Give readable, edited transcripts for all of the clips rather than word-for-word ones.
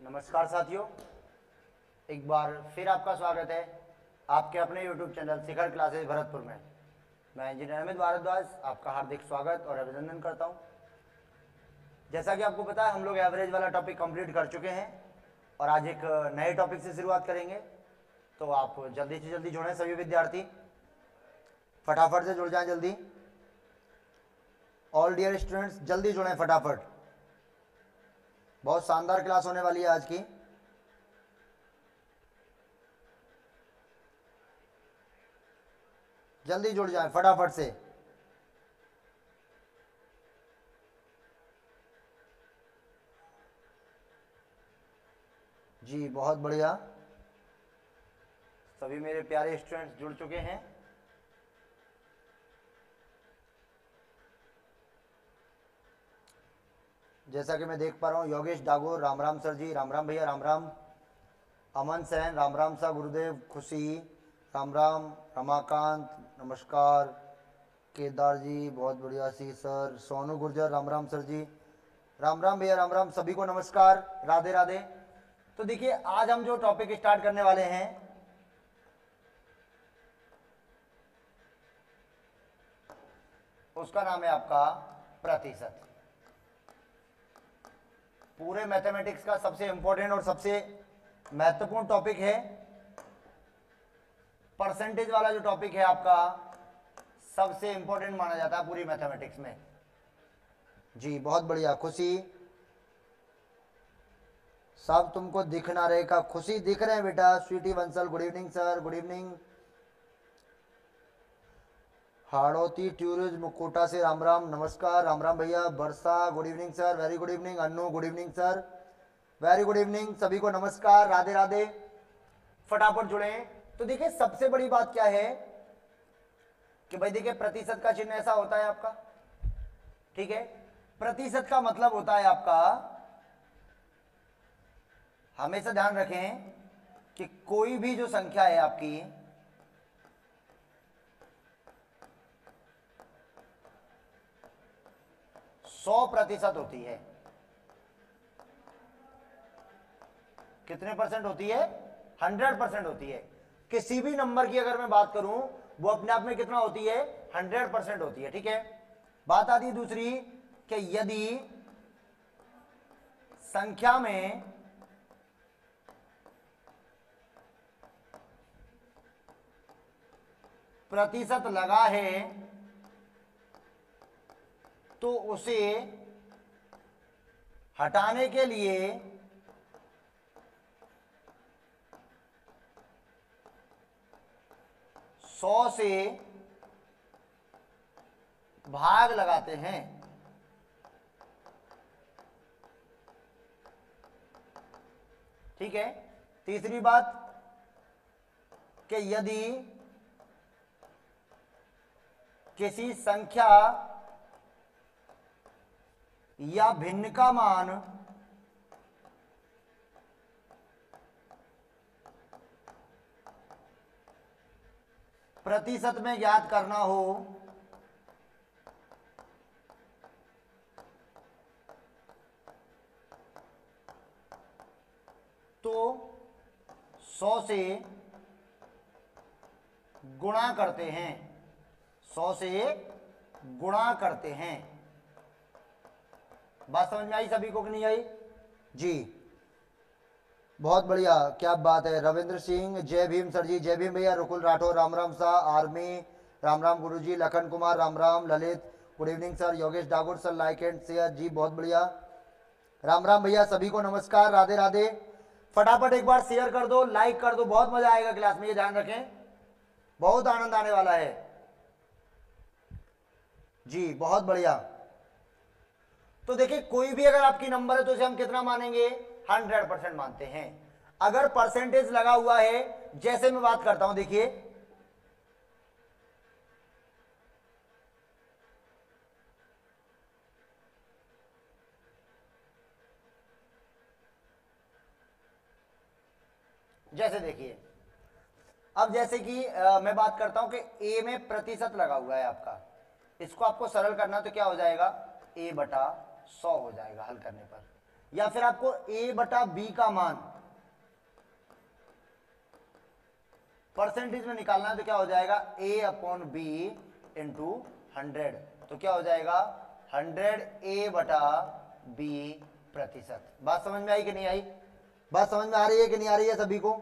नमस्कार साथियों, एक बार फिर आपका स्वागत है आपके अपने YouTube चैनल शिखर क्लासेस भरतपुर में। मैं इंजीनियर अमित भारद्वाज आपका हार्दिक स्वागत और अभिनंदन करता हूं। जैसा कि आपको पता है, हम लोग एवरेज वाला टॉपिक कंप्लीट कर चुके हैं और आज एक नए टॉपिक से शुरुआत करेंगे। तो आप जल्दी से जल्दी जुड़ें, सभी विद्यार्थी फटाफट से जुड़ जाएं जल्दी। ऑल डियर स्टूडेंट्स जल्दी जुड़ें फटाफट, बहुत शानदार क्लास होने वाली है आज की। जल्दी जुड़ जाएं फटाफट से। जी बहुत बढ़िया, सभी मेरे प्यारे स्टूडेंट्स जुड़ चुके हैं। जैसा कि मैं देख पा रहा हूँ, योगेश डागोर, राम राम सर जी, राम राम भैया, राम राम। अमन सैन, राम राम सा गुरुदेव, खुशी, राम राम। रमाकांत नमस्कार। केदार जी बहुत बढ़िया, सी सर। सोनू गुर्जर, राम राम सर जी, राम राम भैया, राम राम। सभी को नमस्कार, राधे राधे। तो देखिए, आज हम जो टॉपिक स्टार्ट करने वाले हैं उसका नाम है आपका प्रतिशत। पूरे मैथमेटिक्स का सबसे इंपॉर्टेंट और सबसे महत्वपूर्ण टॉपिक है। परसेंटेज वाला जो टॉपिक है आपका सबसे इंपॉर्टेंट माना जाता है पूरी मैथमेटिक्स में। जी बहुत बढ़िया, खुशी। सब तुमको दिख ना रहे का, खुशी दिख रहे हैं बेटा। Sweety Bansal, good evening sir, good evening. Hadoti tourism Kota से राम राम, नमस्कार, राम राम भैया। Varsha good evening sir, very good evening. Annu good evening sir, very good evening. सभी को नमस्कार, राधे राधे। फटाफट जुड़े। तो देखिए, सबसे बड़ी बात क्या है कि भाई देखिए, प्रतिशत का चिन्ह ऐसा होता है आपका, ठीक है। प्रतिशत का मतलब होता है आपका, हमेशा ध्यान रखें कि कोई भी जो संख्या है आपकी 100% होती है। कितने परसेंट होती है? 100% होती है। किसी भी नंबर की अगर मैं बात करूं, वो अपने आप में कितना होती है? 100% होती है, ठीक है। बात आती है दूसरी कि यदि संख्या में प्रतिशत लगा है तो उसे हटाने के लिए सौ से भाग लगाते हैं। ठीक है। तीसरी बात कि यदि किसी संख्या या भिन्न का मान प्रतिशत में ज्ञात करना हो तो 100 से गुणा करते हैं। 100 से गुणा करते हैं। बात समझ में आई सभी को कि नहीं आई? जी बहुत बढ़िया, क्या बात है। रविंद्र सिंह, जय भीम सर जी, जय भीम भैया। रुकुल राठौर, राम राम सा। आर्मी, राम राम गुरुजी। लखन कुमार, राम राम। Lalit good evening sir. Yogesh Dagur sir, like and share. जी बहुत बढ़िया, राम राम भैया। सभी को नमस्कार, राधे राधे। फटाफट एक बार शेयर कर दो, लाइक कर दो, बहुत मजा आएगा क्लास में, ये ध्यान रखें, बहुत आनंद आने वाला है। जी बहुत बढ़िया। तो देखिए, कोई भी अगर आपकी नंबर है तो उसे हम कितना मानेंगे? 100% मानते हैं। अगर परसेंटेज लगा हुआ है, जैसे मैं बात करता हूं, देखिए जैसे देखिए, अब जैसे कि मैं बात करता हूं कि ए में प्रतिशत लगा हुआ है आपका, इसको आपको सरल करना तो क्या हो जाएगा? a/100 हो जाएगा हल करने पर। या फिर आपको a बटा b का मान परसेंटेज में निकालना है तो क्या हो जाएगा a अपॉन बी इंटू 100। तो क्या हो जाएगा 100 a बटा b प्रतिशत। बात समझ में आई कि नहीं आई? बात समझ में आ रही है कि नहीं आ रही है सभी को?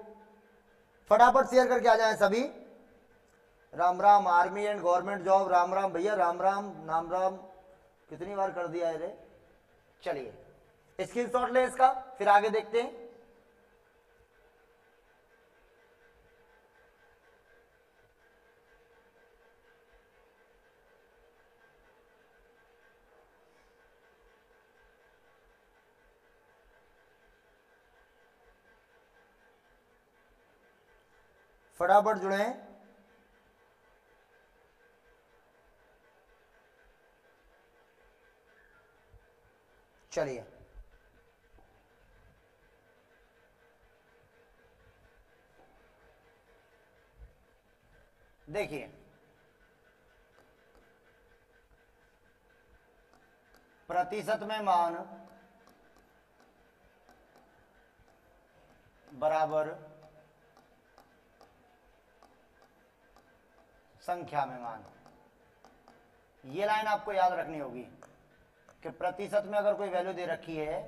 फटाफट शेयर करके आ जाएं सभी। Ram Ram army and government job, Ram राम भैया, राम राम नाम राम, कितनी बार कर दिया है रे। चलिए स्क्रीनशॉट ले इसका, फिर आगे देखते हैं। फटाफट जुड़े। चलिए देखिए, प्रतिशत में मान बराबर संख्या में मान। ये लाइन आपको याद रखनी होगी कि प्रतिशत में अगर कोई वैल्यू दे रखी है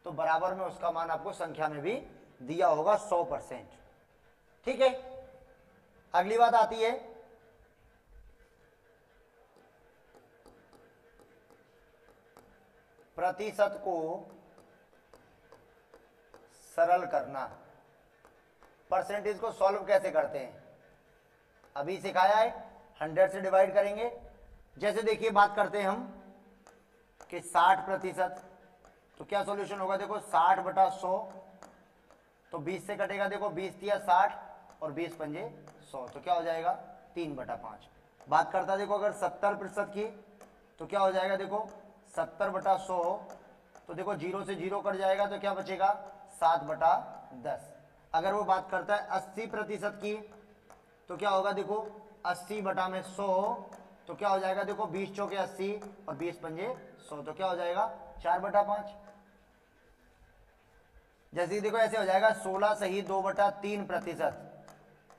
तो बराबर में उसका मान आपको संख्या में भी दिया होगा 100%। ठीक है, अगली बात आती है प्रतिशत को सरल करना। परसेंटेज को सॉल्व कैसे करते हैं अभी सिखाया है, 100 से डिवाइड करेंगे। जैसे देखिए बात करते हैं हम कि 60%, तो क्या सॉल्यूशन होगा, देखो 60 बटा 100, तो 20 से कटेगा, देखो 20 दिया 60 और 20 पंजे 100, तो क्या हो जाएगा 3 बटा 5। बात करता देखो अगर 70% की, तो क्या हो जाएगा, देखो 70 बटा 100, तो देखो 0 से 0 कट जाएगा, तो क्या बचेगा 7 बटा 10। अगर वो बात करता है 80% की, तो क्या होगा, देखो 80 बटा में 100, तो क्या हो जाएगा, देखो 20 चौके 80 और 20 पंजे 100, तो क्या हो जाएगा 4 बटा 5। जैसे देखो ऐसे हो जाएगा 16 सही 2 बटा 3%।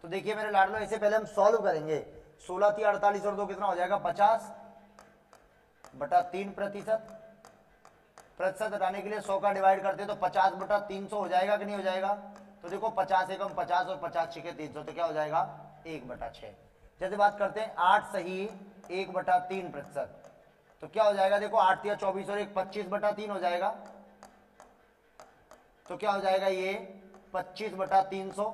तो देखिए मेरे लाडलो, इसे पहले हम सॉल्व करेंगे। 16 थी 48 और 2 कितना हो जाएगा 50 बटा 3%। प्रतिशत हटाने के लिए 100 का डिवाइड करते हैं तो 50 बटा 300 हो जाएगा कि नहीं हो जाएगा। तो देखो 50 एकम 50 और 50 छिके 300, तो क्या हो जाएगा 1 बटा 6। जैसे बात करते हैं 8 सही 1 बटा 3%, तो क्या हो जाएगा, देखो 8 या 24 और 1 25 बटा 3 हो जाएगा, तो क्या हो जाएगा ये 25 बटा 300।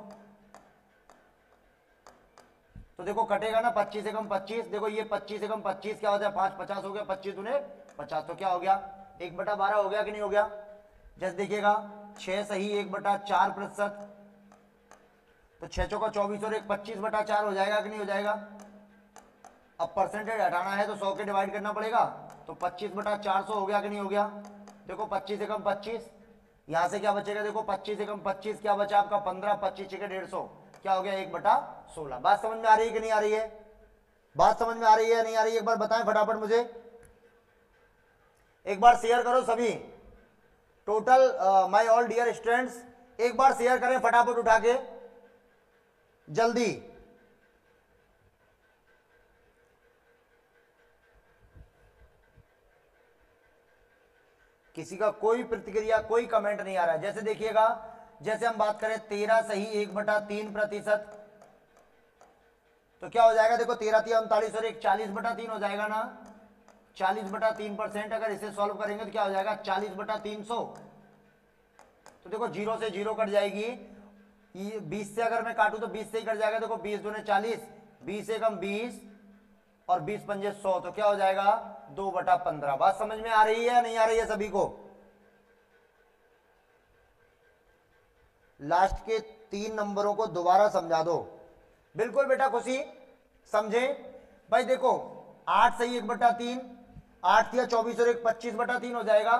तो देखो कटेगा ना 25 एकम 25, देखो ये 25 एकम 25 क्या हो जाए 5 50 हो गया, 25 दूने 50, तो क्या हो गया 1 बटा 12 हो गया कि नहीं हो गया। जैसे देखिएगा 6 सही 1 बटा 4%, तो 6 चौका 24 और 1 25 बटा 4 हो जाएगा कि नहीं हो जाएगा। अब परसेंटेज हटाना है तो 100 के डिवाइड करना पड़ेगा, तो 25 बटा 400 हो गया कि नहीं हो गया। देखो 25 एकम 25, यहां से क्या बचेगा, देखो 25 एकम 25 क्या बचा आपका 15, 25 छिके 150, क्या हो गया 1 बटा 16। बात समझ में आ रही है कि नहीं आ रही है? बात समझ में आ रही है नहीं आ रही है, एक बार बताएं फटाफट मुझे, एक बार शेयर करो सभी, total my all dear students, एक बार शेयर करें फटाफट उठा के जल्दी। किसी का कोई प्रतिक्रिया कोई कमेंट नहीं आ रहा है। जैसे देखिएगा, जैसे हम बात करें 13 सही 1 बटा 3%, तो क्या हो जाएगा, देखो 13 थी 39 और 1 40 बटा 3 हो जाएगा ना, 40 बटा 3%। अगर इसे सॉल्व करेंगे तो क्या हो जाएगा 40 बटा 300, तो देखो 0 से 0 कट जाएगी, ये 20 से अगर मैं काटूं तो 20 से ही कट जाएगा, देखो 20 दूने 40, 20 एकम 20 और 20 पंजे 100, तो क्या हो जाएगा 2 बटा 15। बात समझ में आ रही है या नहीं आ रही है सभी को? लास्ट के 3 नंबरों को दोबारा समझा दो। बिल्कुल बेटा खुशी, समझे भाई। देखो 8 सही 1 बटा 3, 8 या 24 और 1 25 बटा 3 हो जाएगा।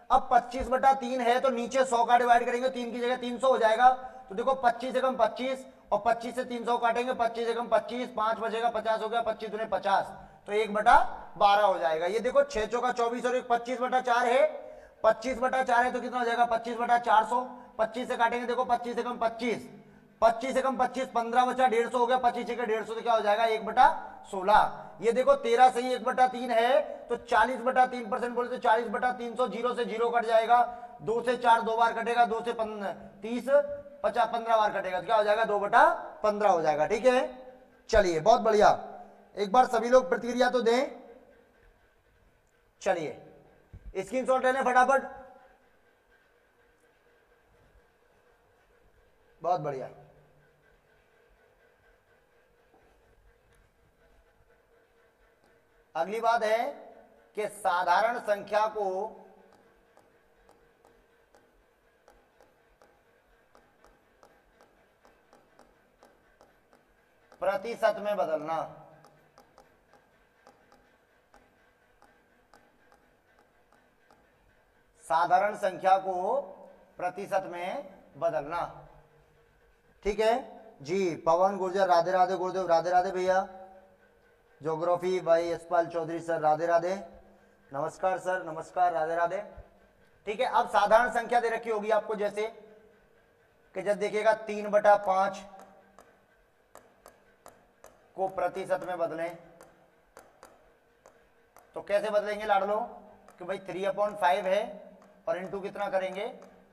अब 25 बटा 3 है तो नीचे 100 का डिवाइड करेंगे, 3 की जगह 300 हो जाएगा। तो देखो 25 एकम 25 और 25 से 300 काटेंगे, 25 एकम 25, 5 बचेगा 50 हो गया, 25 दूने 50, तो 1 बटा 12 हो जाएगा। ये देखो 6 चौका 24 और 1 25 बटा 4 है, 25/4 है तो कितना हो जाएगा 25/400। 25 से काटेंगे, देखो 25 से कम 25, 25 से कम 25, 15 बचा 150 हो गया, 25 का 150 तो क्या हो जाएगा 1/16। ये देखो 13 से ही 1/3 है तो 40/3% बोले तो 40/300, 0 से 0 कट जाएगा, 2 से 4 2 बार कटेगा, 2 से 30 50 15 बार कटेगा तो क्या हो जाएगा 2/15 हो जाएगा। ठीक है, चलिए बहुत बढ़िया, एक बार सभी लोग प्रतिक्रिया तो दें। चलिए स्क्रीनशॉट ले लें फटाफट, बहुत बढ़िया। अगली बात है कि साधारण संख्या को प्रतिशत में बदलना। साधारण संख्या को प्रतिशत में बदलना। ठीक है जी, पवन गुर्जर राधे राधे, गुरुदेव राधे राधे भैया, ज्योग्राफी भाई यशपाल चौधरी सर राधे राधे, नमस्कार सर नमस्कार राधे राधे। ठीक है, अब साधारण संख्या दे रखी होगी आपको, जैसे कि जब देखिएगा 3/5 को प्रतिशत में बदलें तो कैसे बदलेंगे लाडलो, कि भाई 3/5 है और इंटू कितना करेंगे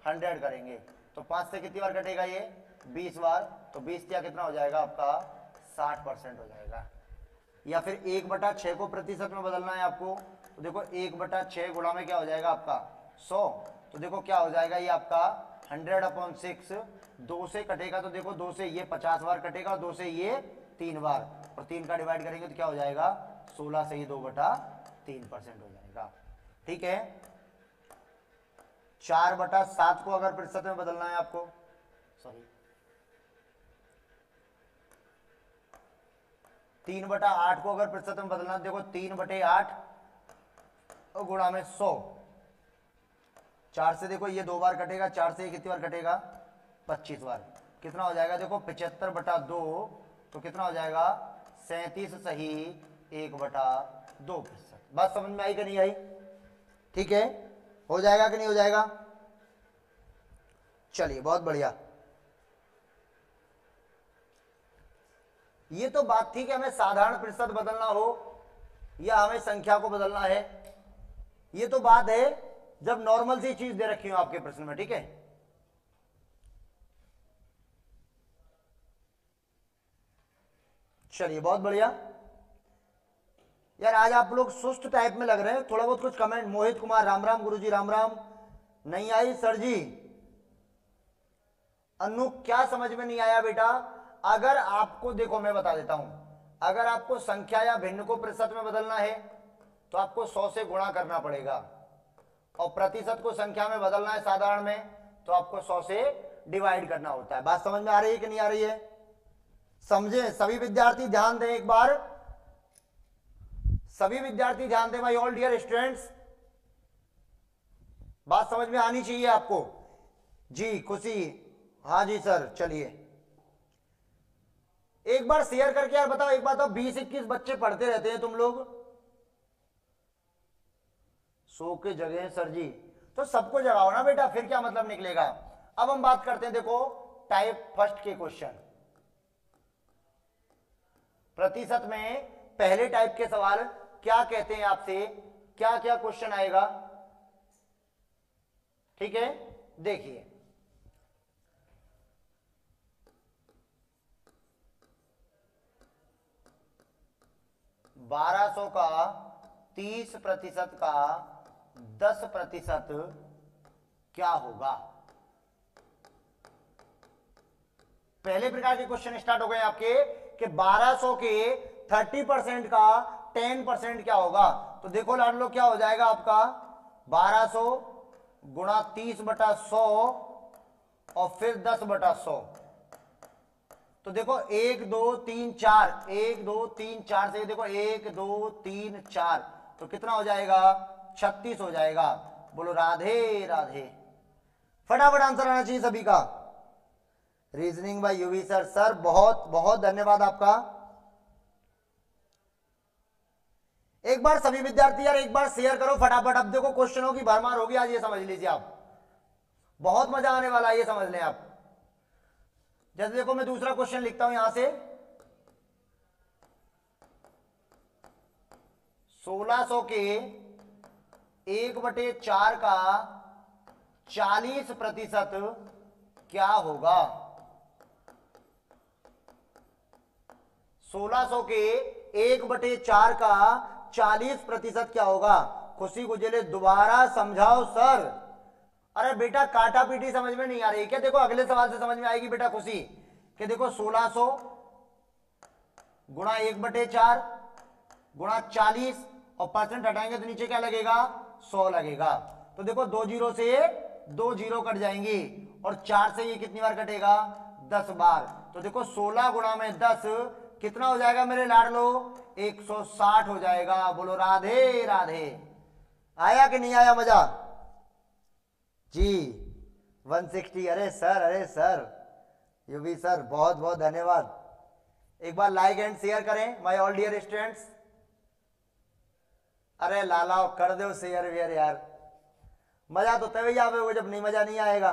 100 करेंगे तो 5 से कितनी बार कटेगा ये 20 बार, तो 20 क्या कितना हो जाएगा आपका 60% हो जाएगा। या फिर 1/6 को प्रतिशत में बदलना है आपको, तो देखो 1/6 गुणा में क्या हो जाएगा आपका 100, तो देखो क्या हो जाएगा ये आपका 100/6, 2 से कटेगा तो देखो 2 से ये 50 बार कटेगा, 2 से ये 3 बार, और 3 का डिवाइड करेंगे तो क्या हो जाएगा 16 से ही 2/3% हो जाएगा। ठीक है, 4/7 को अगर प्रतिशत में बदलना है आपको, सॉरी 3/8 को अगर प्रतिशत में बदलना, देखो 3/8 गुणा में 100, 4 से देखो ये 2 बार कटेगा, 4 से ये कितनी बार कटेगा 25 बार, कितना हो जाएगा देखो 75/2, तो कितना हो जाएगा 37 सही 1/2%। बात समझ में आई कि नहीं आई? ठीक है, हो जाएगा कि नहीं हो जाएगा? चलिए बहुत बढ़िया। ये तो बात थी कि हमें साधारण प्रतिशत बदलना हो या हमें संख्या को बदलना है, ये तो बात है जब नॉर्मल सी चीज दे रखी हो आपके प्रश्न में। ठीक है, चलिए बहुत बढ़िया। यार आज आप लोग सुस्त टाइप में लग रहे हैं, थोड़ा बहुत कुछ कमेंट। मोहित कुमार राम राम गुरुजी राम राम, नहीं आई सर जी। अनु क्या समझ में नहीं आया बेटा? अगर आपको देखो मैं बता देता हूं, अगर आपको संख्या या भिन्न को प्रतिशत में बदलना है तो आपको 100 से गुणा करना पड़ेगा, और प्रतिशत को संख्या में बदलना है साधारण में तो आपको 100 से डिवाइड करना होता है। बात समझ में आ रही है कि नहीं आ रही है? समझे सभी विद्यार्थी, ध्यान दें एक बार, सभी विद्यार्थी ध्यान दें माय ऑल डियर स्टूडेंट्स, बात समझ में आनी चाहिए आपको जी। खुशी, हाँ जी सर। चलिए एक बार शेयर करके यार बताओ, एक बात बताओ, 20-21 बच्चे पढ़ते रहते हैं तुम लोग, 100 के जगह सर जी, तो सबको जगाओ ना बेटा, फिर क्या मतलब निकलेगा। अब हम बात करते हैं, देखो टाइप फर्स्ट के क्वेश्चन, प्रतिशत में पहले टाइप के सवाल क्या कहते हैं आपसे, क्या क्या क्वेश्चन आएगा। ठीक है, देखिए 1200 का 30% का 10% क्या होगा। पहले प्रकार के क्वेश्चन स्टार्ट हो गए आपके कि 1200 के 30% का 10% क्या होगा। तो देखो लाडलो क्या हो जाएगा आपका 1200 गुणा 30/100 और फिर 10/100, तो देखो 1 2 3 4, 1 2 3 4 से देखो 1 2 3 4, तो कितना हो जाएगा 36 हो जाएगा। बोलो राधे राधे। फटाफट आंसर आना चाहिए सभी का। Reasoning bye UV sir, sir बहुत बहुत धन्यवाद आपका। एक बार सभी विद्यार्थी यार एक बार शेयर करो फटाफट। अब देखो क्वेश्चनों की भरमार होगी आज, ये समझ लीजिए आप, बहुत मजा आने वाला है, ये समझ लें आप। जैसे देखो मैं दूसरा क्वेश्चन लिखता हूं यहां से, 1600 के 1/4 का 40% क्या होगा? 1600 के 1/4 का 40% क्या होगा? खुशी गुजेले दोबारा समझाओ सर। अरे बेटा काटा पीटी समझ में नहीं आ रही क्या? देखो अगले सवाल से समझ में आएगी बेटा खुशी, कि देखो 1600 गुणा 1/4 गुणा 40 और परसेंट हटाएंगे तो नीचे क्या लगेगा? 100 लगेगा। तो देखो 2 जीरो से 2 जीरो कट जाएंगी और 4 से ये कितनी बार कटेगा? 10 बार। तो देखो 16 गुणा में 10 कितना हो जाएगा मेरे लाडलो? 160 हो जाएगा। बोलो राधे राधे। आया कि नहीं आया मजा जी? 160। अरे सर यूवी सर बहुत बहुत धन्यवाद। एक बार लाइक एंड शेयर करें माय ऑल डियर स्टूडेंट्स। अरे लाला कर दो शेयर वेयर यार, मजा तो तभी आएगा जब नहीं मजा नहीं आएगा।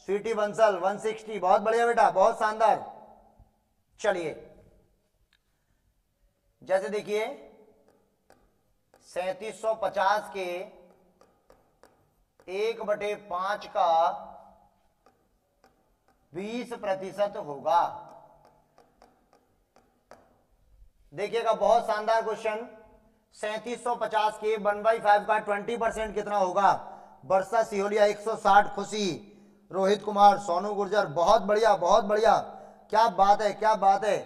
स्वीटी बंसल 160, बहुत बढ़िया बेटा, बहुत शानदार। चलिए जैसे देखिए 3750 के 1/5 का 20% होगा। देखिएगा बहुत शानदार क्वेश्चन। 3750 के 1/5 का 20% कितना होगा? वर्षा सिहोलिया 160, खुशी रोहित कुमार, सोनू गुर्जर, बहुत बढ़िया बहुत बढ़िया, क्या बात है क्या बात है।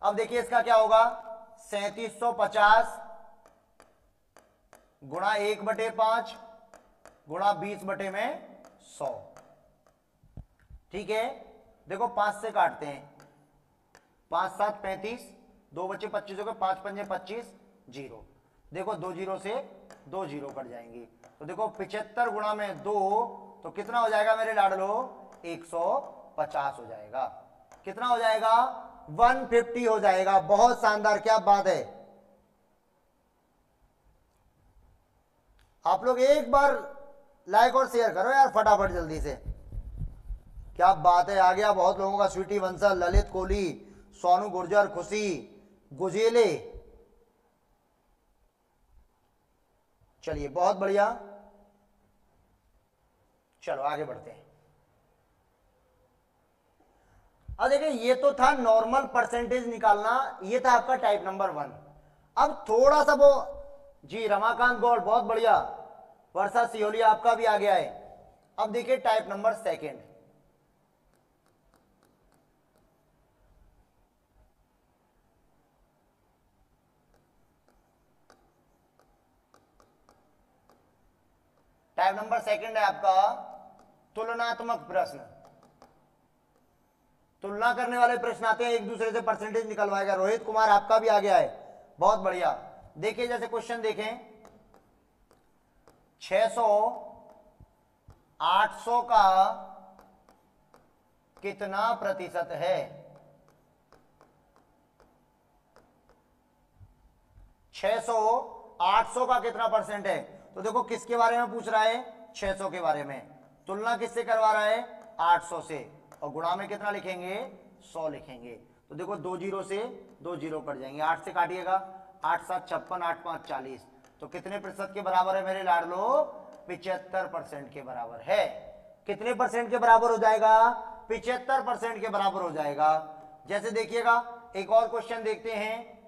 अब देखिए इसका क्या होगा? 3750 गुणा 1/5 गुणा 20/100। ठीक है, देखो 5 से काटते हैं, 5 7 35, 2 बचे 25 हो गए, 5 पंजे 25, जीरो। देखो 2 जीरो से 2 जीरो कट जाएंगी। तो देखो 75 गुणा में 2 तो कितना हो जाएगा मेरे लाडलो? 150 हो जाएगा। कितना हो जाएगा? 150 हो जाएगा। बहुत शानदार, क्या बात है। आप लोग एक बार लाइक और शेयर करो यार फटाफट जल्दी से, क्या बात है। आ गया बहुत लोगों का। स्वीटी बंसल, ललित कोहली, सोनू गुर्जर, खुशी गुजेले, चलिए बहुत बढ़िया। चलो आगे बढ़ते हैं। अब देखिए ये तो था नॉर्मल परसेंटेज निकालना, ये था आपका टाइप नंबर 1। अब थोड़ा सा वो जी रमाकांत गौड़, बहुत बढ़िया। वर्षा सिहोलिया आपका भी आ गया है। अब देखिए टाइप नंबर 2। टाइप नंबर 2 है आपका तुलनात्मक प्रश्न। तुलना करने वाले प्रश्न आते हैं, एक दूसरे से परसेंटेज निकलवाएगा। रोहित कुमार आपका भी आ गया है, बहुत बढ़िया। देखिए जैसे क्वेश्चन देखें, 600 800 का कितना प्रतिशत है? 600 800 का कितना परसेंट है? तो देखो किसके बारे में पूछ रहा है? 600 के बारे में। तुलना किससे करवा रहा है? 800 से। और गुणा में कितना लिखेंगे? 100 लिखेंगे। तो देखो 2 जीरो से 2 जीरो कट जाएंगे, 8 से काटिएगा, 8 7 56, 8 5 40। तो कितने प्रतिशत के बराबर है मेरे लाडलो? 75% के बराबर है। कितने परसेंट के बराबर हो जाएगा? 75% के बराबर हो जाएगा। जैसे देखिएगा एक और क्वेश्चन देखते हैं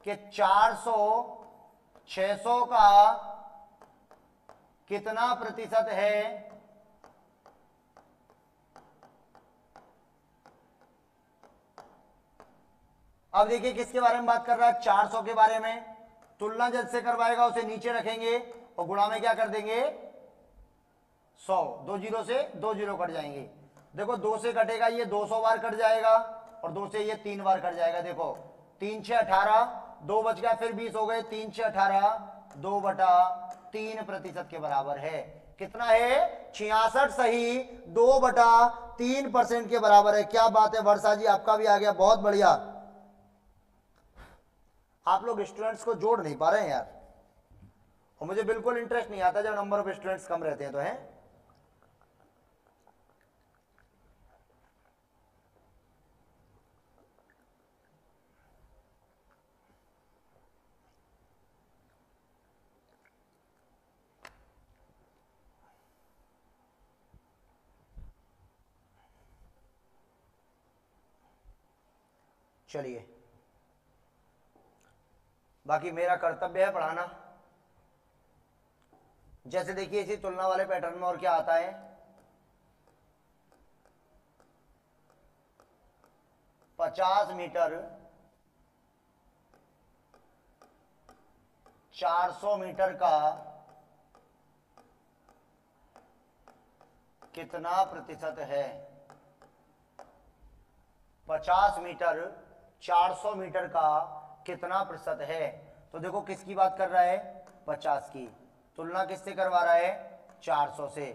कि 400 600 का कितना प्रतिशत है? अब देखिए किसके बारे में बात कर रहा है? 400 के बारे में। तुलना जिससे करवाएगा उसे नीचे रखेंगे और गुणा में क्या कर देंगे? 100। 2 जीरो से 2 जीरो कट जाएंगे। देखो 2 से कटेगा ये 200 बार कट जाएगा और 2 से ये 3 बार कट जाएगा। देखो 3 6 18, 2 बच गया, फिर 20 हो गए, 3 6 18, 2/3% के बराबर है। कितना है? 66 सही 2/3% के बराबर है। क्या बात है वर्षा जी, आपका भी आ गया, बहुत बढ़िया। आप लोग स्टूडेंट्स को जोड़ नहीं पा रहे हैं यार, और मुझे बिल्कुल इंटरेस्ट नहीं आता जब नंबर ऑफ स्टूडेंट्स कम रहते हैं तो है। चलिए, बाकी मेरा कर्तव्य है पढ़ाना। जैसे देखिए इसी तुलना वाले पैटर्न में और क्या आता है, 50 मीटर 400 मीटर का कितना प्रतिशत है। 50 मीटर 400 मीटर का कितना प्रतिशत है। तो देखो किसकी बात कर रहा है, 50 की। तुलना किससे करवा रहा है, 400 से,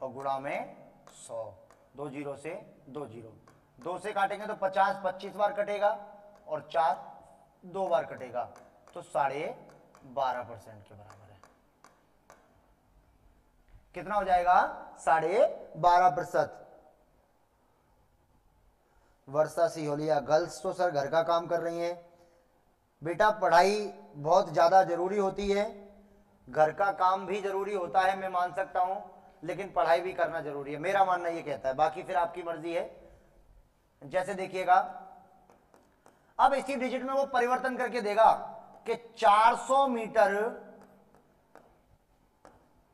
और गुणा में 100। 2 जीरो से 2 जीरो, 2 से काटेंगे तो 50 25 बार कटेगा, और 4 2 बार कटेगा, तो 12.5% के बराबर है। कितना हो जाएगा, 12.5%। वर्षा सिहोलिया, गर्ल्स तो सर घर का काम कर रही हैं। बेटा पढ़ाई बहुत ज़्यादा ज़रूरी होती है, घर का काम भी ज़रूरी होता है, मैं मान सकता हूं, लेकिन पढ़ाई भी करना ज़रूरी है, मेरा मानना ये कहता है। बाकी फिर आपकी मर्जी है। जैसे देखिएगा, अब इसी डिजिट में वो परिवर्तन करके देगा कि 400 मीटर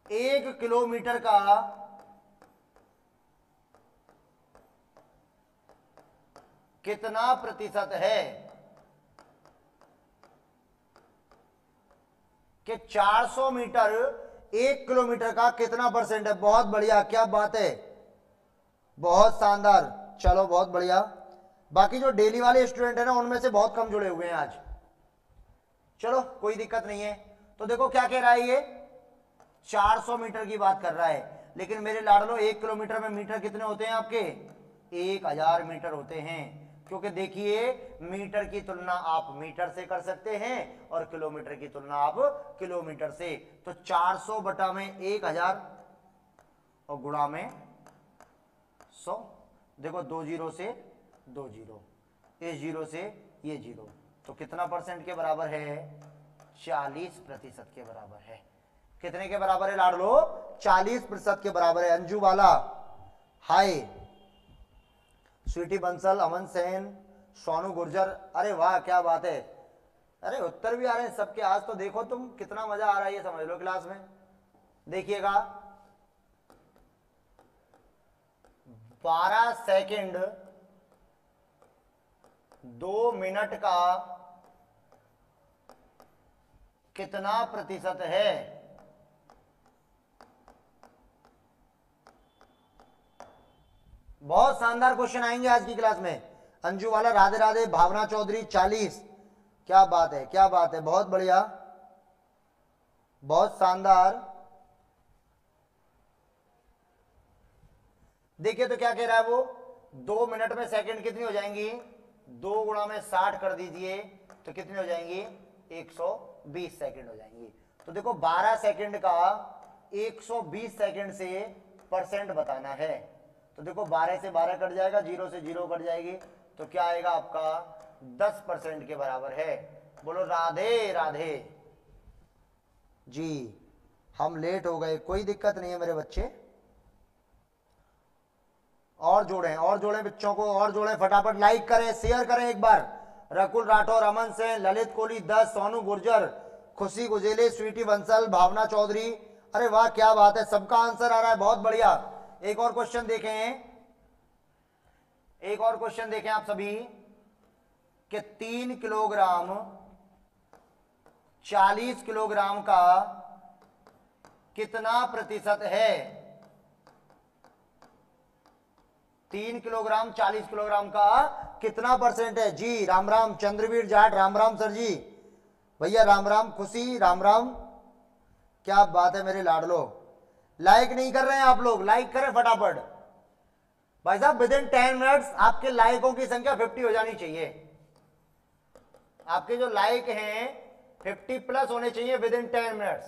1 किलोमीटर का कितना प्रतिशत है, कि 400 मीटर 1 किलोमीटर का कितना परसेंट है। बहुत बढ़िया, क्या बात है, बहुत शानदार, चलो बहुत बढ़िया। बाकी जो डेली वाले स्टूडेंट है ना, उनमें से बहुत कम जुड़े हुए हैं आज। चलो कोई दिक्कत नहीं है। तो देखो क्या कह रहा है, ये 400 मीटर की बात कर रहा है, लेकिन मेरे लाडलो 1 किलोमीटर में मीटर कितने होते हैं आपके, 1000 मीटर होते हैं। क्योंकि देखिए मीटर की तुलना आप मीटर से कर सकते हैं, और किलोमीटर की तुलना आप किलोमीटर से। तो 400 बटा में 1000 और गुणा में 100। देखो 2 जीरो से 2 जीरो, इस जीरो से ये जीरो, तो कितना परसेंट के बराबर है, 40% के बराबर है। कितने के बराबर है लाडलो, 40% के बराबर है। अंजू वाला हाय, स्वीटी बंसल, अमन सेन, सोनू गुर्जर, अरे वाह क्या बात है। अरे उत्तर भी आ रहे हैं सबके आज, तो देखो तुम कितना मजा आ रहा है, ये समझ लो क्लास में। देखिएगा 12 सेकंड 2 मिनट का कितना प्रतिशत है। बहुत शानदार क्वेश्चन आएंगे आज की क्लास में। अंजू वाला राधे राधे, भावना चौधरी 40, क्या बात है, क्या बात है, बहुत बढ़िया, बहुत शानदार। देखिए तो क्या कह रहा है वो, 2 मिनट में सेकंड कितनी हो जाएंगी, 2 गुणा में 60 कर दीजिए, तो कितनी हो जाएंगी, 120 सेकंड हो जाएंगी। तो देखो 12 सेकंड का 120 सेकंड से परसेंट बताना है। तो देखो 12 से 12 कट जाएगा, 0 से 0 कट जाएगी, तो क्या आएगा आपका 10% के बराबर है। बोलो राधे राधे जी। हम लेट हो गए, कोई दिक्कत नहीं है मेरे बच्चे, और जोड़ें बच्चों को, और जोड़ें, फटाफट लाइक करें, शेयर करें एक बार। रकुल राठौर, अमन सेन, ललित कोहली 10, सोनू गुर्जर, खुशी गुजेले, स्वीटी बंसल, भावना चौधरी, अरे वाह क्या बात है, सबका आंसर आ रहा है, बहुत बढ़िया। एक और क्वेश्चन देखें, एक और क्वेश्चन देखें आप सभी, कि 3 किलोग्राम 40 किलोग्राम का कितना प्रतिशत है। 3 किलोग्राम 40 किलोग्राम का कितना परसेंट है जी। राम राम चंद्रवीर जाट, राम राम सर जी, भैया राम राम, खुशी राम राम, क्या बात है मेरे लाडलो। लाइक नहीं कर रहे हैं आप लोग, लाइक करें फटाफट भाई साहब। विद इन 10 मिनट्स आपके लाइकों की संख्या 50 हो जानी चाहिए। आपके जो लाइक हैं 50 प्लस होने चाहिए विद इन 10 मिनट्स।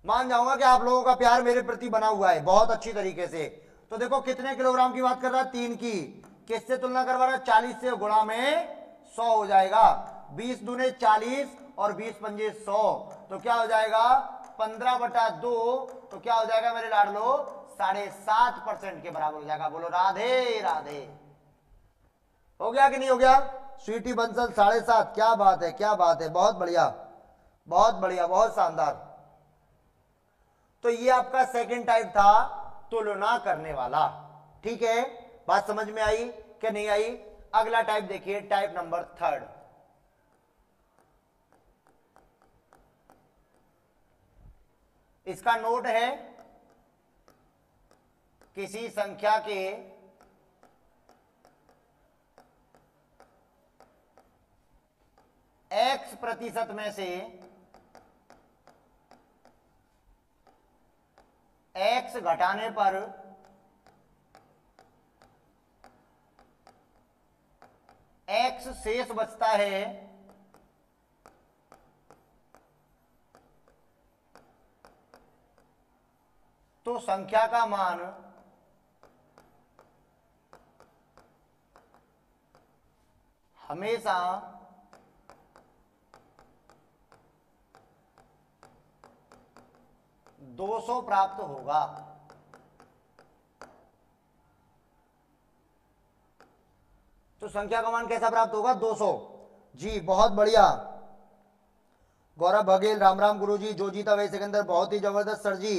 मान जाऊंगा कि आप लोगों का प्यार मेरे प्रति बना हुआ है बहुत अच्छी तरीके से। तो देखो कितने किलोग्राम की बात कर रहा है, 3 की। किससे तुलना करवा रहा है, 40 से, गुणा में 100 हो जाएगा। 20 दूने 40 और 20 पंजे 100, तो क्या हो जाएगा 15/2, तो क्या हो जाएगा मेरे लाडलो 7.5% के बराबर हो जाएगा। बोलो राधे राधे। हो गया कि नहीं हो गया? स्वीटी बंसल 7.5, क्या बात है, क्या बात है, बहुत बढ़िया, बहुत बढ़िया, बहुत शानदार। तो ये आपका सेकंड टाइप था, तुलना करने वाला। ठीक है, बात समझ में आई कि नहीं आई? अगला टाइप देखिए, टाइप नंबर 3। इसका नोट है किसी संख्या के x% में से x घटाने पर x शेष बचता है, तो संख्या का मान हमेशा 200 प्राप्त होगा। तो संख्या का मान कैसा प्राप्त होगा, 200। जी बहुत बढ़िया, गौरव बघेल, राम राम गुरुजी, जोजीता भाई सिकंदर, बहुत ही जबरदस्त सर जी।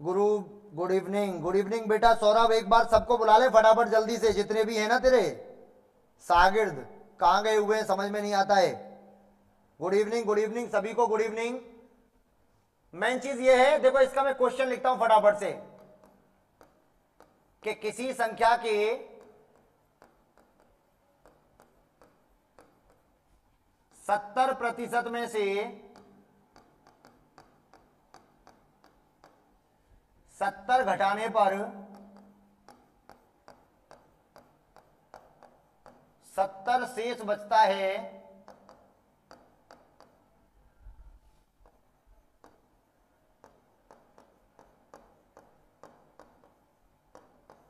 गुरु गुड इवनिंग, गुड इवनिंग बेटा। सौरभ एक बार सबको बुला ले फटाफट जल्दी से, जितने भी हैं ना तेरे शागिर्द, कहां गए हुए हैं समझ में नहीं आता है। गुड इवनिंग, गुड इवनिंग सभी को, गुड इवनिंग। मेन चीज ये है, देखो इसका मैं क्वेश्चन लिखता हूं फटाफट से, कि किसी संख्या के 70% में से 70 घटाने पर 70 शेष बचता है,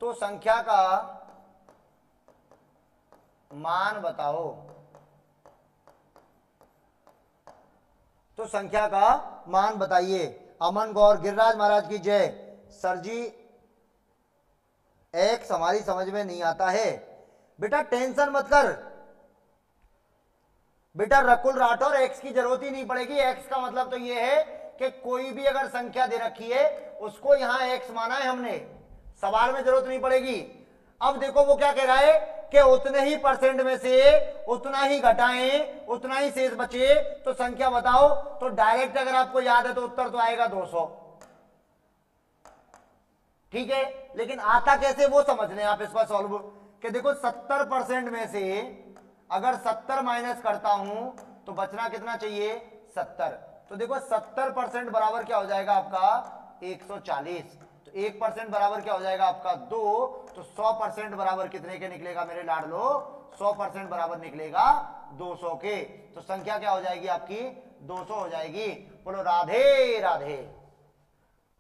तो संख्या का मान बताओ। तो संख्या का मान बताइए। अमन गौर, गिरिराज महाराज की जय। सर जी एक्स हमारी समझ में नहीं आता है। बेटा टेंशन मत कर बेटा, रकुल राठौर, एक्स की जरूरत ही नहीं पड़ेगी। एक्स का मतलब तो ये है कि कोई भी अगर संख्या दे रखी है उसको यहां एक्स माना है हमने, सवाल में जरूरत नहीं पड़ेगी। अब देखो वो क्या कह रहा है कि उतने ही परसेंट में से उतना ही घटाएं, उतना ही शेष बचे, तो संख्या बताओ। तो डायरेक्ट अगर आपको याद है तो उत्तर तो आएगा 200। ठीक है, लेकिन आता कैसे वो समझ लें आप इस पर सॉल्व, कि देखो 70% में से अगर 70 माइनस करता हूं तो बचना कितना चाहिए, 70। तो देखो 70% बराबर क्या हो जाएगा आपका 140, तो 1% बराबर क्या हो जाएगा आपका 2, तो 100% बराबर कितने के निकलेगा मेरे लाडलो, 100% बराबर निकलेगा 200 के। तो संख्या क्या हो जाएगी आपकी 200 हो जाएगी। बोलो राधे राधे।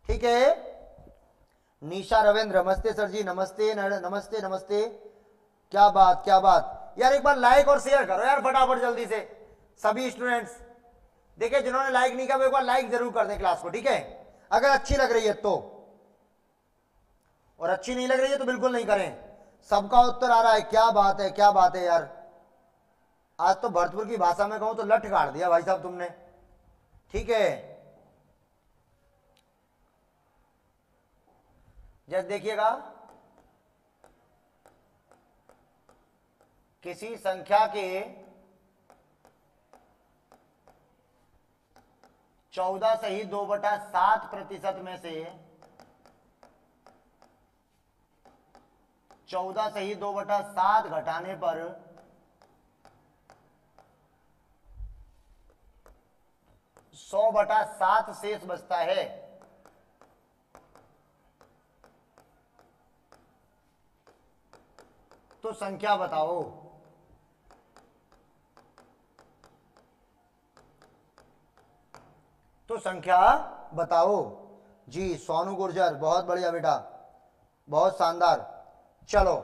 ठीक है, निशा रविंद्र, नमस्ते सर जी, नमस्ते नमस्ते नमस्ते, क्या बात क्या बात यार। एक बार लाइक और शेयर करो यार फटाफट जल्दी से सभी स्टूडेंट्स। देखिए जिन्होंने लाइक नहीं किया वो एक बार लाइक जरूर कर दें क्लास को, ठीक है, अगर अच्छी लग रही है तो, और अच्छी नहीं लग रही है तो बिल्कुल नहीं करें। सबका उत्तर आ रहा है, क्या बात है, क्या बात है यार। आज तो भरतपुर की भाषा में कहूं तो लठ काट दिया भाई साहब तुमने। ठीक है, जैसे देखिएगा, किसी संख्या के 14 सही 2/7% में से 14 सही 2/7 घटाने पर 100/7 शेष बचता है। तो संख्या बताओ। तो संख्या बताओ जी। सोनू गुर्जर, बहुत बढ़िया बेटा, बहुत शानदार। चलो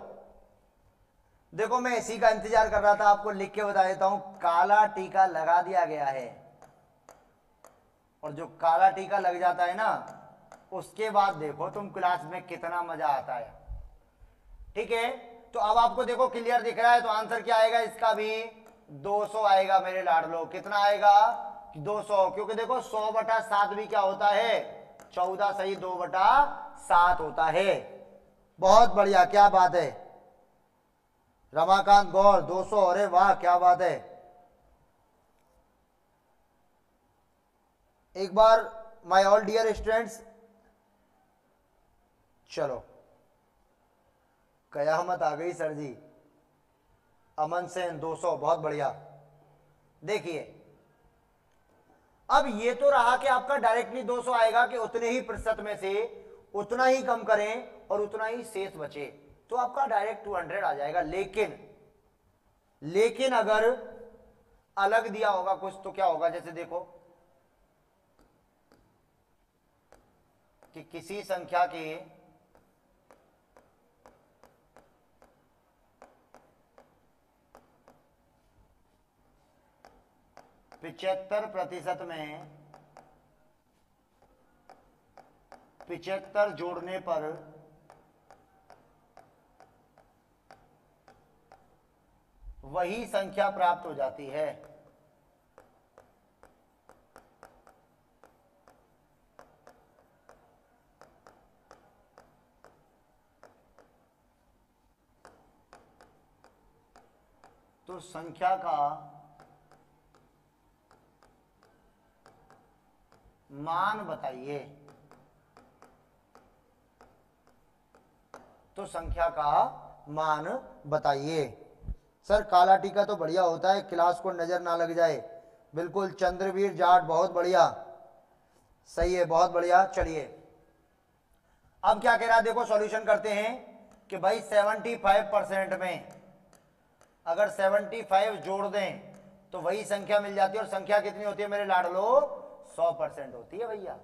देखो, मैं इसी का इंतजार कर रहा था, आपको लिख के बता देता हूं। काला टीका लगा दिया गया है, और जो काला टीका लग जाता है ना, उसके बाद देखो तुम क्लास में कितना मजा आता है। ठीक है, तो अब आपको देखो क्लियर दिख रहा है, तो आंसर क्या आएगा इसका भी 200 आएगा मेरे लाडलो। कितना आएगा? 200, क्योंकि देखो 100/7 भी क्या होता है? 14 सही 2/7 होता है। बहुत बढ़िया, क्या बात है। रमाकांत गौर 200, अरे वाह क्या बात है। एक बार माय ऑल डियर स्टूडेंट्स, चलो कयामत आ गई सर जी। अमन सेन 200, बहुत बढ़िया। देखिए अब ये तो रहा कि आपका डायरेक्टली 200 आएगा कि उतने ही प्रतिशत में से उतना ही कम करें और उतना ही शेष बचे, तो आपका डायरेक्ट 200 आ जाएगा। लेकिन अगर अलग दिया होगा कुछ तो क्या होगा? जैसे देखो कि किसी संख्या के 75% में 75 जोड़ने पर वही संख्या प्राप्त हो जाती है। तो संख्या का मान बताइए। तो संख्या का मान बताइए। सर काला टीका तो बढ़िया होता है, क्लास को नजर ना लग जाए। बिल्कुल चंद्रवीर जाट, बहुत बढ़िया, सही है, बहुत बढ़िया। चलिए अब क्या कह रहा है, देखो सॉल्यूशन करते हैं कि भाई 75% में अगर 75 जोड़ दें तो वही संख्या मिल जाती है, और संख्या कितनी होती है मेरे लाडलो? 100% होती है भैया।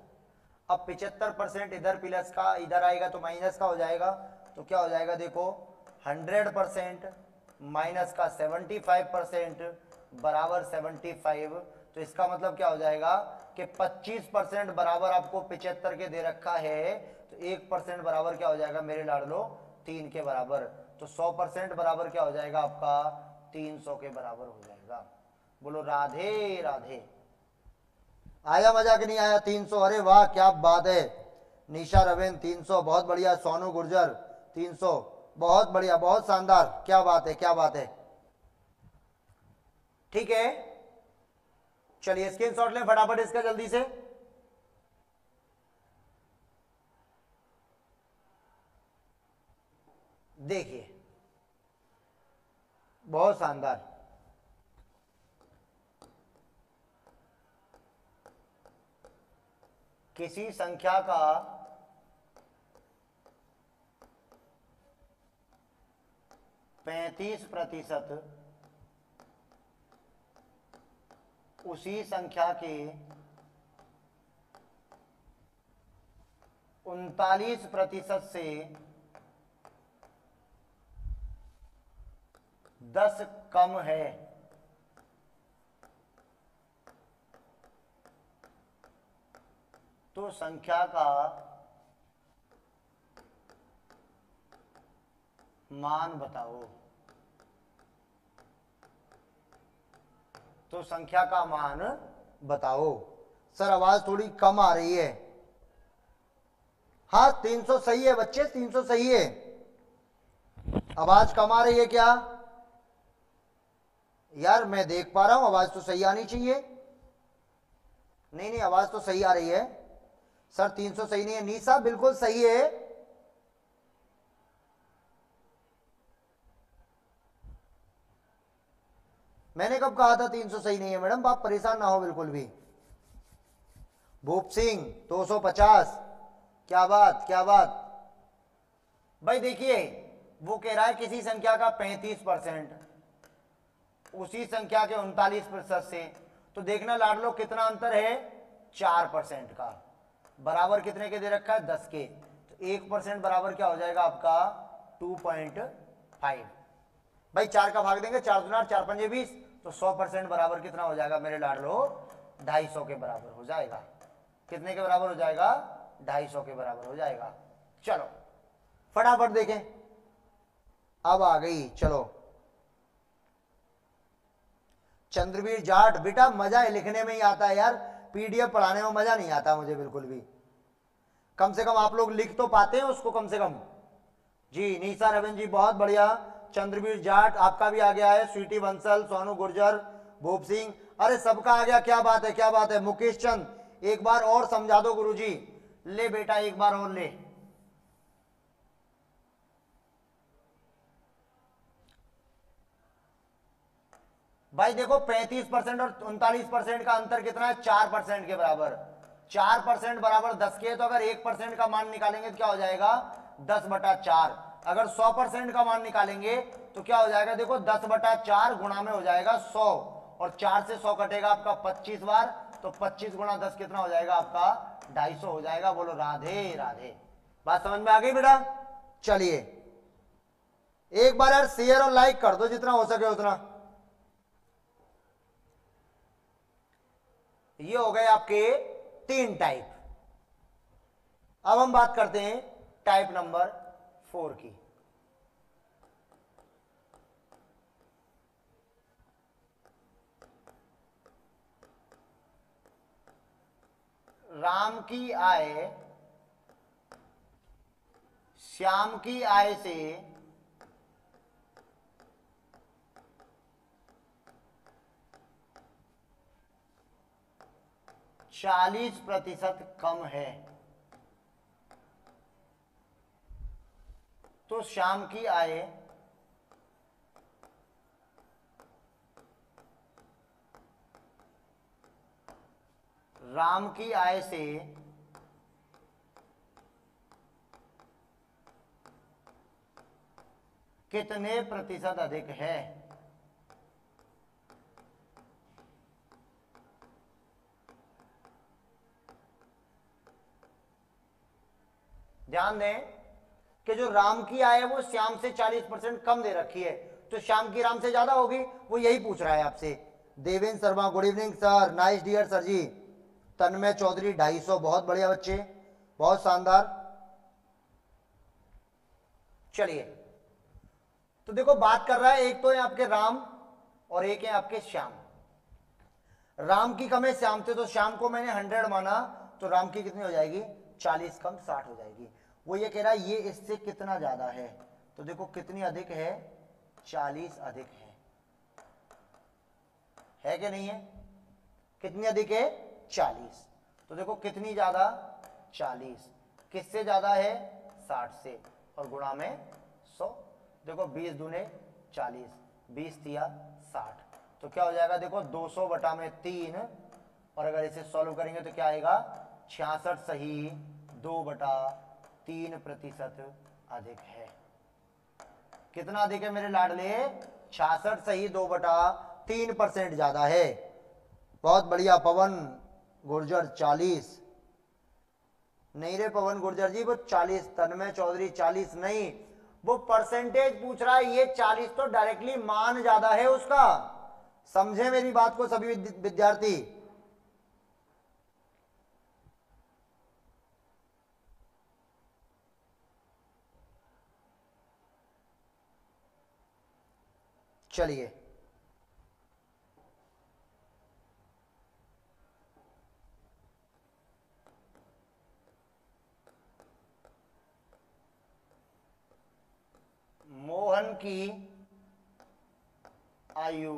अब 75% इधर प्लस का, इधर आएगा तो माइनस का हो जाएगा, तो क्या हो जाएगा? देखो 100% माइनस का 75% बराबर 75। तो इसका मतलब क्या हो जाएगा कि 25% बराबर आपको 75 के दे रखा है, तो 1% बराबर क्या हो जाएगा मेरे लाडलो? 3 के बराबर। तो 100% बराबर क्या हो जाएगा आपका? 300 के बराबर हो जाएगा। बोलो राधे राधे। आया मजा कि नहीं आया? 300, अरे वाह क्या बात है। निशा रविंद्र 300, बहुत बढ़िया। सोनू गुर्जर 300, बहुत बढ़िया, बहुत शानदार, क्या बात है, क्या बात है। ठीक है, चलिए स्क्रीनशॉट लें फटाफट इसका जल्दी से। देखिए बहुत शानदार। किसी संख्या का 35% उसी संख्या के 39% से 10 कम है, तो संख्या का मान बताओ। तो संख्या का मान बताओ। सर आवाज थोड़ी कम आ रही है। हाँ 300 सही है बच्चे, 300 सही है। आवाज कम आ रही है क्या? यार मैं देख पा रहा हूं, आवाज तो सही आनी चाहिए। नहीं नहीं, आवाज तो सही आ रही है। सर 300 सही नहीं है। निशा बिल्कुल सही है। मैंने कब कहा था 300 सही नहीं है मैडम? आप परेशान ना हो बिल्कुल भी। भूप सिंह 250, क्या बात क्या बात। भाई देखिए वो कह रहा है किसी संख्या का 35% उसी संख्या के 39% से, तो देखना लाडलो कितना अंतर है? 4% का, बराबर कितने के दे रखा है 10 के, तो 1% बराबर क्या हो जाएगा आपका 2.5। भाई 4 का भाग देंगे, 4 दूना 4 पंजे 20, तो 100% बराबर कितना हो जाएगा मेरे लाडलो 250 के बराबर हो जाएगा। कितने के बराबर हो जाएगा 250 के बराबर हो जाएगा। चलो फटाफट देखें, अब आ गई, चलो चंद्रवीर जाट, बेटा मजा लिखने में ही आता है यार, पीडीएफ पढ़ाने में मजा नहीं आता मुझे बिल्कुल भी। कम से कम आप लोग लिख तो पाते हैं उसको कम से कम। जी निशा रविंद्र जी बहुत बढ़िया, चंद्रवीर जाट आपका भी आ गया है, स्वीटी बंसल, सोनू गुर्जर, भूप सिंह, अरे सबका आ गया, क्या बात है क्या बात है। मुकेश चंद एक बार और समझा दो गुरुजी, ले बेटा एक बार और ले। भाई देखो 35% और 39% का अंतर कितना है 4% के बराबर। 4% बराबर 10 के, तो अगर 1% का मान निकालेंगे तो क्या हो जाएगा 10/4। अगर 100% का मान निकालेंगे तो क्या हो जाएगा, देखो 10/4 गुणा में हो जाएगा 100, और 4 से 100 कटेगा आपका 25 बार, तो 25 गुणा 10 कितना हो जाएगा आपका 250 हो जाएगा। बोलो राधे राधे। बात समझ में आ गई बेटा। चलिए एक बार यार शेयर और लाइक कर दो जितना हो सके उतना। ये हो गए आपके 3 टाइप। अब हम बात करते हैं टाइप नंबर 4 की। राम की आय श्याम की आय से 40% कम है, तो श्याम की आय राम की आय से कितने प्रतिशत अधिक है। ध्यान दें कि जो राम की आय है वो श्याम से 40% कम दे रखी है, तो श्याम की राम से ज्यादा होगी, वो यही पूछ रहा है आपसे। Devendra Sharma good evening sir, nice dear sir ji. Tanmay Chaudhary 250, बहुत बढ़िया बच्चे, बहुत शानदार। चलिए तो देखो बात कर रहा है, एक तो है आपके राम और एक है आपके श्याम। राम की कम है श्याम से, तो श्याम को मैंने 100 माना, तो राम की कितनी हो जाएगी 40 कम 60 हो जाएगी। वो ये कह रहा है ये इससे कितना ज्यादा है, तो देखो कितनी अधिक है 40 अधिक है कि नहीं है, कितनी अधिक है 40, तो देखो कितनी ज्यादा 40, किससे ज्यादा है 60 से, और गुणा में 100। देखो 20 दूने 40, 20 तिया 60, तो क्या हो जाएगा देखो 200 बटा में 3, और अगर इसे सॉल्व करेंगे तो क्या आएगा 66 सही 2/3% अधिक है। कितना अधिक है मेरे लाडले 66 सही 2/3% ज्यादा है। बहुत बढ़िया पवन गुर्जर 40, नहीं रे पवन गुर्जर जी वो 40, तन्मय चौधरी 40 नहीं, वो परसेंटेज पूछ रहा है, ये 40 तो डायरेक्टली मान ज्यादा है उसका। समझे मेरी बात को सभी विद्यार्थी। चलिए मोहन की आयु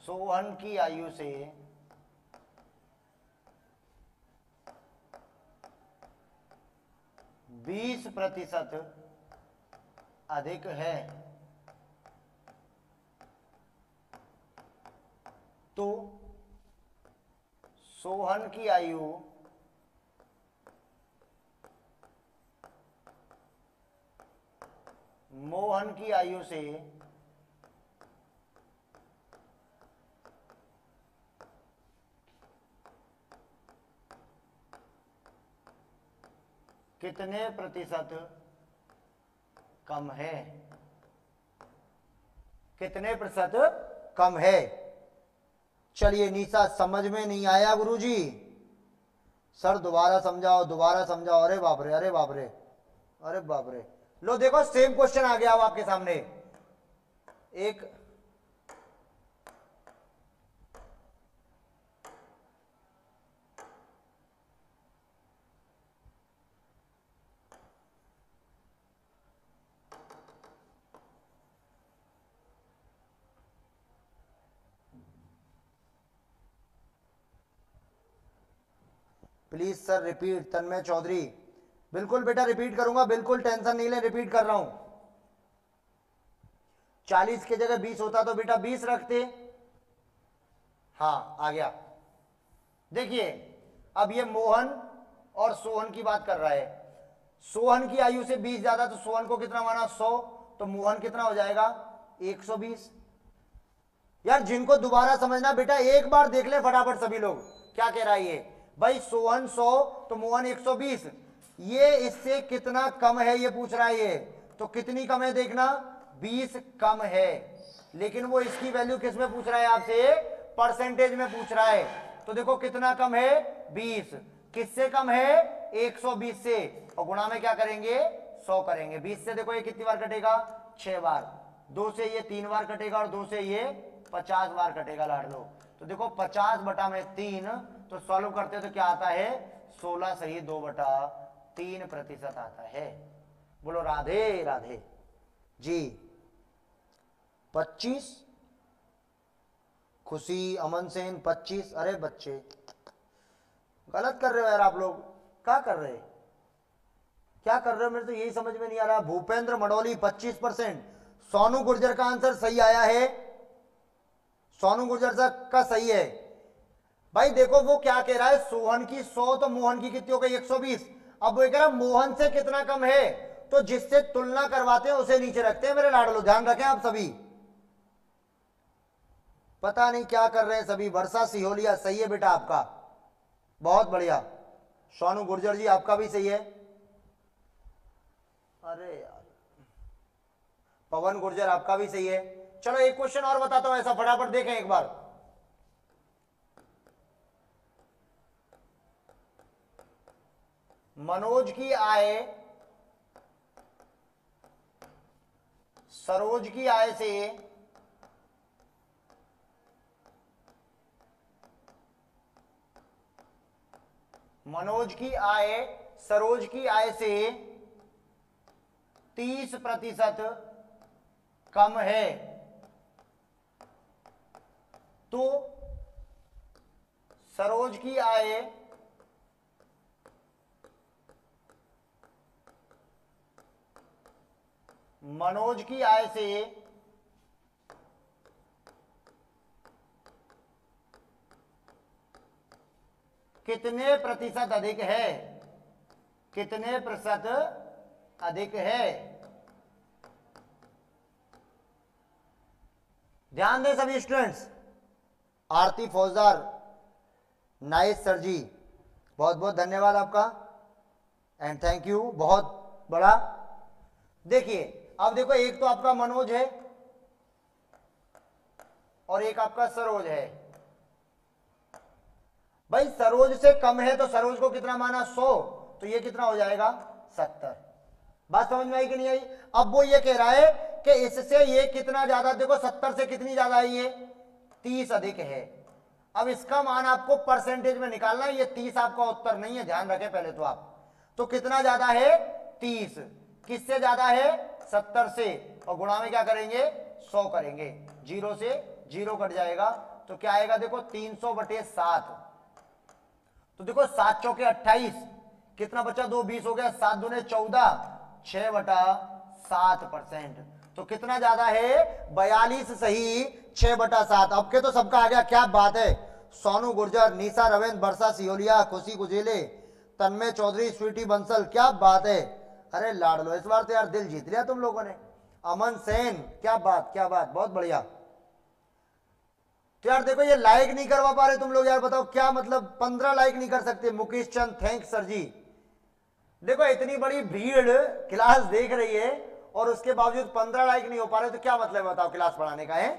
सोहन की आयु से 20% अधिक है, तो सोहन की आयु मोहन की आयु से कितने प्रतिशत कम है, कितने प्रतिशत कम है। चलिए निशा समझ में नहीं आया गुरुजी, सर दोबारा समझाओ दोबारा समझाओ। अरे बाप रे अरे बाप रे अरे बाप रे। लो देखो सेम क्वेश्चन आ गया अब आपके सामने। एक प्लीज सर रिपीट। तन्मय चौधरी, बिल्कुल बेटा रिपीट करूंगा, बिल्कुल टेंशन नहीं ले, रिपीट कर रहा हूं। 40 की जगह 20 होता तो बेटा 20 रखते। हाँ आ गया। देखिए अब ये मोहन और सोहन की बात कर रहा है। सोहन की आयु से 20 ज्यादा, तो सोहन को कितना माना 100, तो मोहन कितना हो जाएगा 120। यार जिनको दोबारा समझना बेटा एक बार देख ले फटाफट सभी लोग क्या कह रहा है ये। भाई सोहन 100 तो मोहन 120, ये इससे कितना कम है ये पूछ रहा है ये। तो कितनी कम है देखना, 20 कम है। लेकिन वो इसकी वैल्यू किस में पूछ रहा है आपसे, परसेंटेज में पूछ रहा है। तो देखो कितना कम है 20, किससे कम है 120 से, और गुणा में क्या करेंगे 100 करेंगे। 20 से देखो ये कितनी बार कटेगा 6 बार, 2 से ये 3 बार कटेगा और 2 से ये 50 बार कटेगा लाडलो। तो देखो 50 बटा में 3, तो सॉल्व करते हो तो क्या आता है 16 सही 2/3% आता है। बोलो राधे राधे जी। 25 खुशी अमन सेन 25। अरे बच्चे गलत कर रहे हो यार आप लोग, क्या कर रहे हैं क्या कर रहे हो, मेरे तो यही समझ में नहीं आ रहा। भूपेंद्र मडोली 25%। सोनू गुर्जर का आंसर सही आया है, सोनू गुर्जर का सही है। भाई देखो वो क्या कह रहा है, सोहन की 100 तो मोहन की कितनी हो गई 120। अब वो कह रहा मोहन से कितना कम है, तो जिससे तुलना करवाते हैं उसे नीचे रखते हैं मेरे लाडलो, ध्यान रखें आप सभी। पता नहीं क्या कर रहे हैं सभी। वर्षा सिहोलिया सही है बेटा आपका, बहुत बढ़िया। सोनू गुर्जर जी आपका भी सही है। अरे यार पवन गुर्जर आपका भी सही है। चलो एक क्वेश्चन और बताता हूं ऐसा, फटाफट देखें एक बार। मनोज की आय सरोज की आय से मनोज की आय सरोज की आय से 30% कम है, तो सरोज की आय मनोज की आय से कितने प्रतिशत अधिक है, कितने प्रतिशत अधिक है। ध्यान दें सभी स्टूडेंट्स। आरती फौजदार नाइस सर जी, बहुत बहुत धन्यवाद आपका एंड थैंक यू, बहुत बड़ा। देखिए अब देखो एक तो आपका मनोज है और एक आपका सरोज है। भाई सरोज से कम है तो सरोज को कितना माना 100, तो ये कितना हो जाएगा 70। बात समझ में आई कि नहीं आई। अब वो ये कह रहा है कि इससे ये कितना ज्यादा, देखो 70 से कितनी ज्यादा है, ये 30 अधिक है। अब इसका मान आपको परसेंटेज में निकालना है, ये 30 आपका उत्तर नहीं है, ध्यान रखें पहले तो आप। तो कितना ज्यादा है 30, किससे ज्यादा है 70 से, और गुणा में क्या करेंगे 100 करेंगे। 0 से 0 कट जाएगा तो क्या आएगा देखो 300/7। तो देखो 7 चौके 28, कितना बचा 2 20 हो गया, 7 दूने 14, 6/7%। तो कितना ज्यादा है 42 सही 6/7। अब के तो सबका आ गया, क्या बात है। सोनू गुर्जर, निशा रविंद्र, वर्षा सिहोलिया, खुशी गुजेले, तन्मय चौधरी, स्वीटी बंसल, क्या बात है। अरे लाडलो इस बार तो यार दिल जीत लिया तुम लोगों ने। अमन सेन, क्या बात क्या बात, बहुत बढ़िया। तो यार देखो ये लाइक नहीं करवा पा रहे तुम लोग, यार बताओ क्या मतलब, 15 लाइक नहीं कर सकते। मुकेश चंद थैंक्स सर जी, देखो इतनी बड़ी भीड़ क्लास देख रही है और उसके बावजूद 15 लाइक नहीं हो पा रहे, तो क्या मतलब है बताओ क्लास पढ़ाने का है।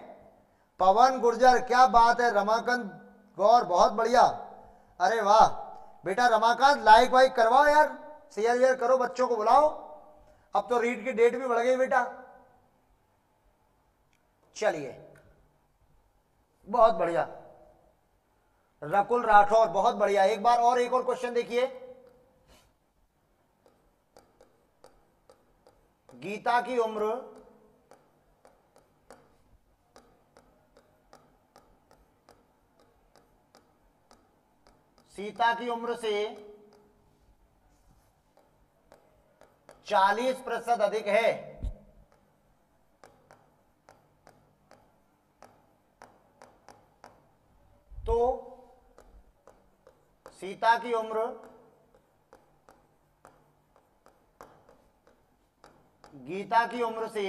पवन गुर्जर क्या बात है, रमाकांत गौर बहुत बढ़िया, अरे वाह बेटा रमाकांत लाइक वाइक करवाओ यार, शेयर वेयर करो, बच्चों को बुलाओ, अब तो रीड की डेट भी बढ़ गई बेटा। चलिए बहुत बढ़िया, रकुल राठौर बहुत बढ़िया। एक बार और एक और क्वेश्चन देखिए, गीता की उम्र सीता की उम्र से 40% अधिक है, तो सीता की उम्र गीता की उम्र से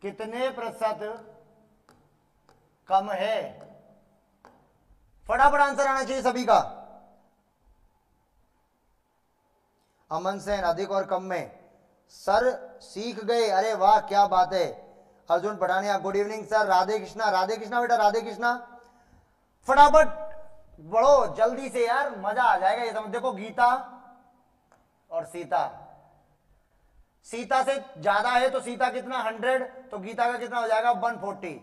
कितने प्रतिशत कम है। फटाफट आंसर आना चाहिए सभी का। अमन सेन अधिक और कम में, सर सीख गए, अरे वाह क्या बात है। Arjun Pathania good evening sir, Radhe Krishna बेटा राधे कृष्णा। फटाफट बढ़ो जल्दी से यार, मजा आ जाएगा ये समझ। देखो गीता और सीता, सीता से ज्यादा है तो सीता कितना 100, तो गीता का कितना हो जाएगा 140।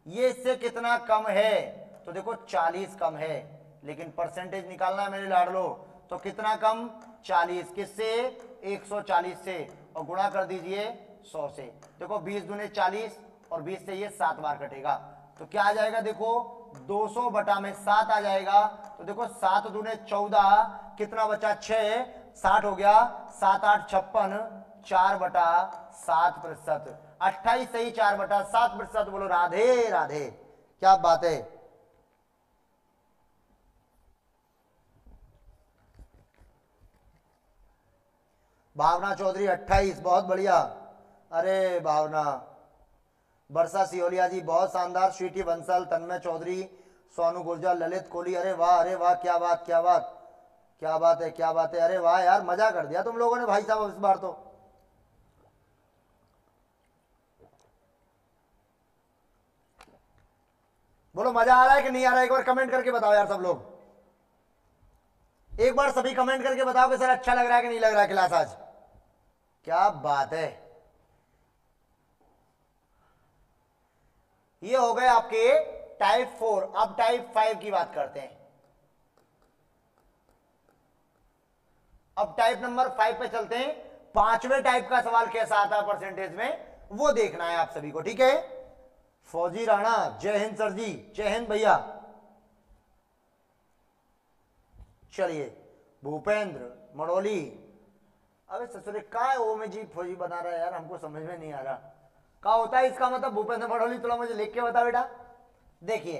ये इससे कितना कम है, तो देखो 40 कम है, लेकिन परसेंटेज निकालना है मेरे लाडलो, तो कितना कम 40, किससे 140 से, और गुणा कर दीजिए 100 से। देखो 20 दूने 40 और 20 से ये 7 बार कटेगा, तो क्या आ जाएगा देखो 200 बटा में 7 आ जाएगा। तो देखो 7 दूने 14, कितना बचा 6, 60 हो गया, 7 8 56, 4/7%, 28 सही 4/7%। बोलो राधे राधे, क्या बात है। भावना चौधरी 28, बहुत बढ़िया, अरे भावना। वर्षा सियोलिया जी बहुत शानदार, स्वीटी बंसल, तन्मय चौधरी, सोनू गुर्जर, ललित कोहली, अरे वाह क्या बात क्या बात क्या बात है क्या बात है, अरे वाह यार मजा कर दिया तुम लोगों ने भाई साहब इस बार तो। बोलो मजा आ रहा है कि नहीं आ रहा है, एक बार कमेंट करके बताओ यार सब लोग, एक बार सभी कमेंट करके बताओ कि सर अच्छा लग रहा है कि नहीं लग रहा है क्लास आज। क्या बात है। ये हो गए आपके टाइप 4। अब टाइप 5 की बात करते हैं। अब टाइप नंबर 5 पे चलते हैं। 5वें टाइप का सवाल कैसा आता है परसेंटेज में, वो देखना है आप सभी को, ठीक है। फौजी राणा जय हिंद सर जी, जय हिंद भैया। चलिए भूपेंद्र मड़ोली, अबे ससुरे का है वो में जी फौजी बना रहा है यार, हमको समझ में नहीं आ रहा क्या होता है इसका मतलब। भूपेंद्र मड़ोली थोड़ा मुझे लिख के बता बेटा। देखिए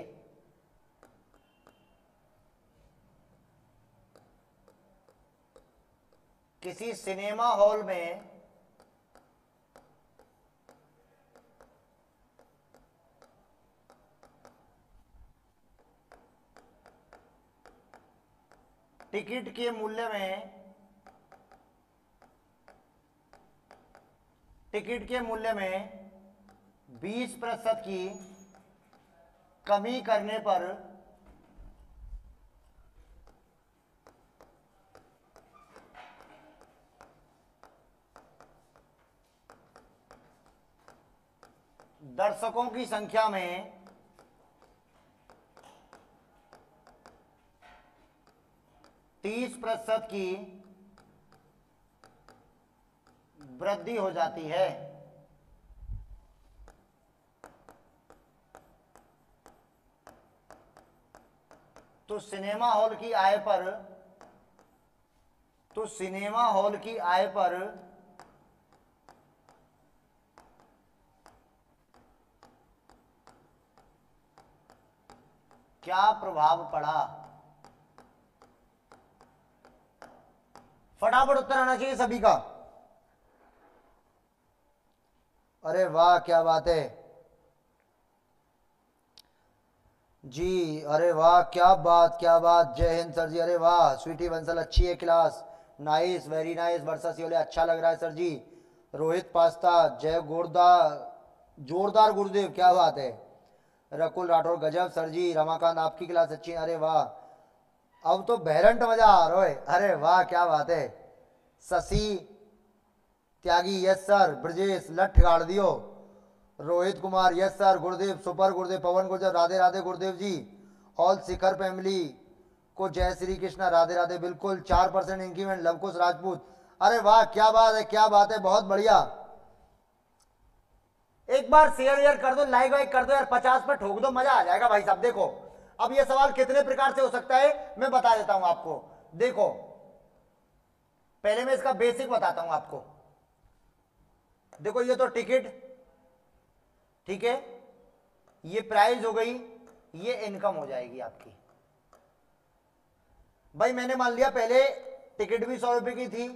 किसी सिनेमा हॉल में टिकट के मूल्य में 20% की कमी करने पर दर्शकों की संख्या में 30% की वृद्धि हो जाती है। तो सिनेमा हॉल की आय पर क्या प्रभाव पड़ा। फटाफट उत्तर आना चाहिए सभी का। अरे वाह क्या बात है। जी। अरे वाह, क्या बात क्या बात, जय हिंद सर जी। अरे वाह, स्वीटी बंसल अच्छी है क्लास, नाइस, वेरी नाइस। वर्षा सियोले अच्छा लग रहा है सर जी। रोहित पास्ता, जय गोरदा, जोरदार गुरुदेव, क्या बात है। रकुल राठौर गजब सर जी। रमाकांत आपकी क्लास अच्छी है, अरे वाह। अब तो बहरंट मजा आ रहा है, अरे वाह क्या बात है। शशि त्यागी यस सर, ब्रजेश लठ गाड़ दियो। रोहित कुमार यस सर, गुरुदेव सुपर गुरुदेव, पवन गुर्जर राधे राधे गुरुदेव जी। ऑल शिखर फैमिली को जय श्री कृष्णा, राधे राधे। बिल्कुल 4% इंक्रीमेंट, लवकुश राजपूत, अरे वाह क्या बात है क्या बात है, बहुत बढ़िया। एक बार शेयर वेयर कर दो, लाइक वाइक कर दो यार, 50 पर ठोक दो, मजा आ जाएगा भाई साहब। देखो अब ये सवाल कितने प्रकार से हो सकता है मैं बता देता हूं आपको। देखो पहले मैं इसका बेसिक बताता हूं आपको। देखो ये तो टिकट, ठीक है, ये प्राइस हो गई, ये इनकम हो जाएगी आपकी। भाई मैंने मान लिया पहले टिकट भी 100 रुपए की थी,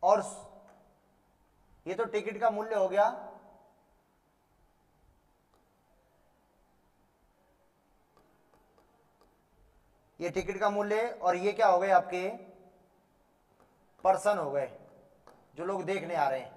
और ये तो टिकट का मूल्य हो गया, ये टिकट का मूल्य, और ये क्या हो गए आपके पर्सन हो गए जो लोग देखने आ रहे हैं,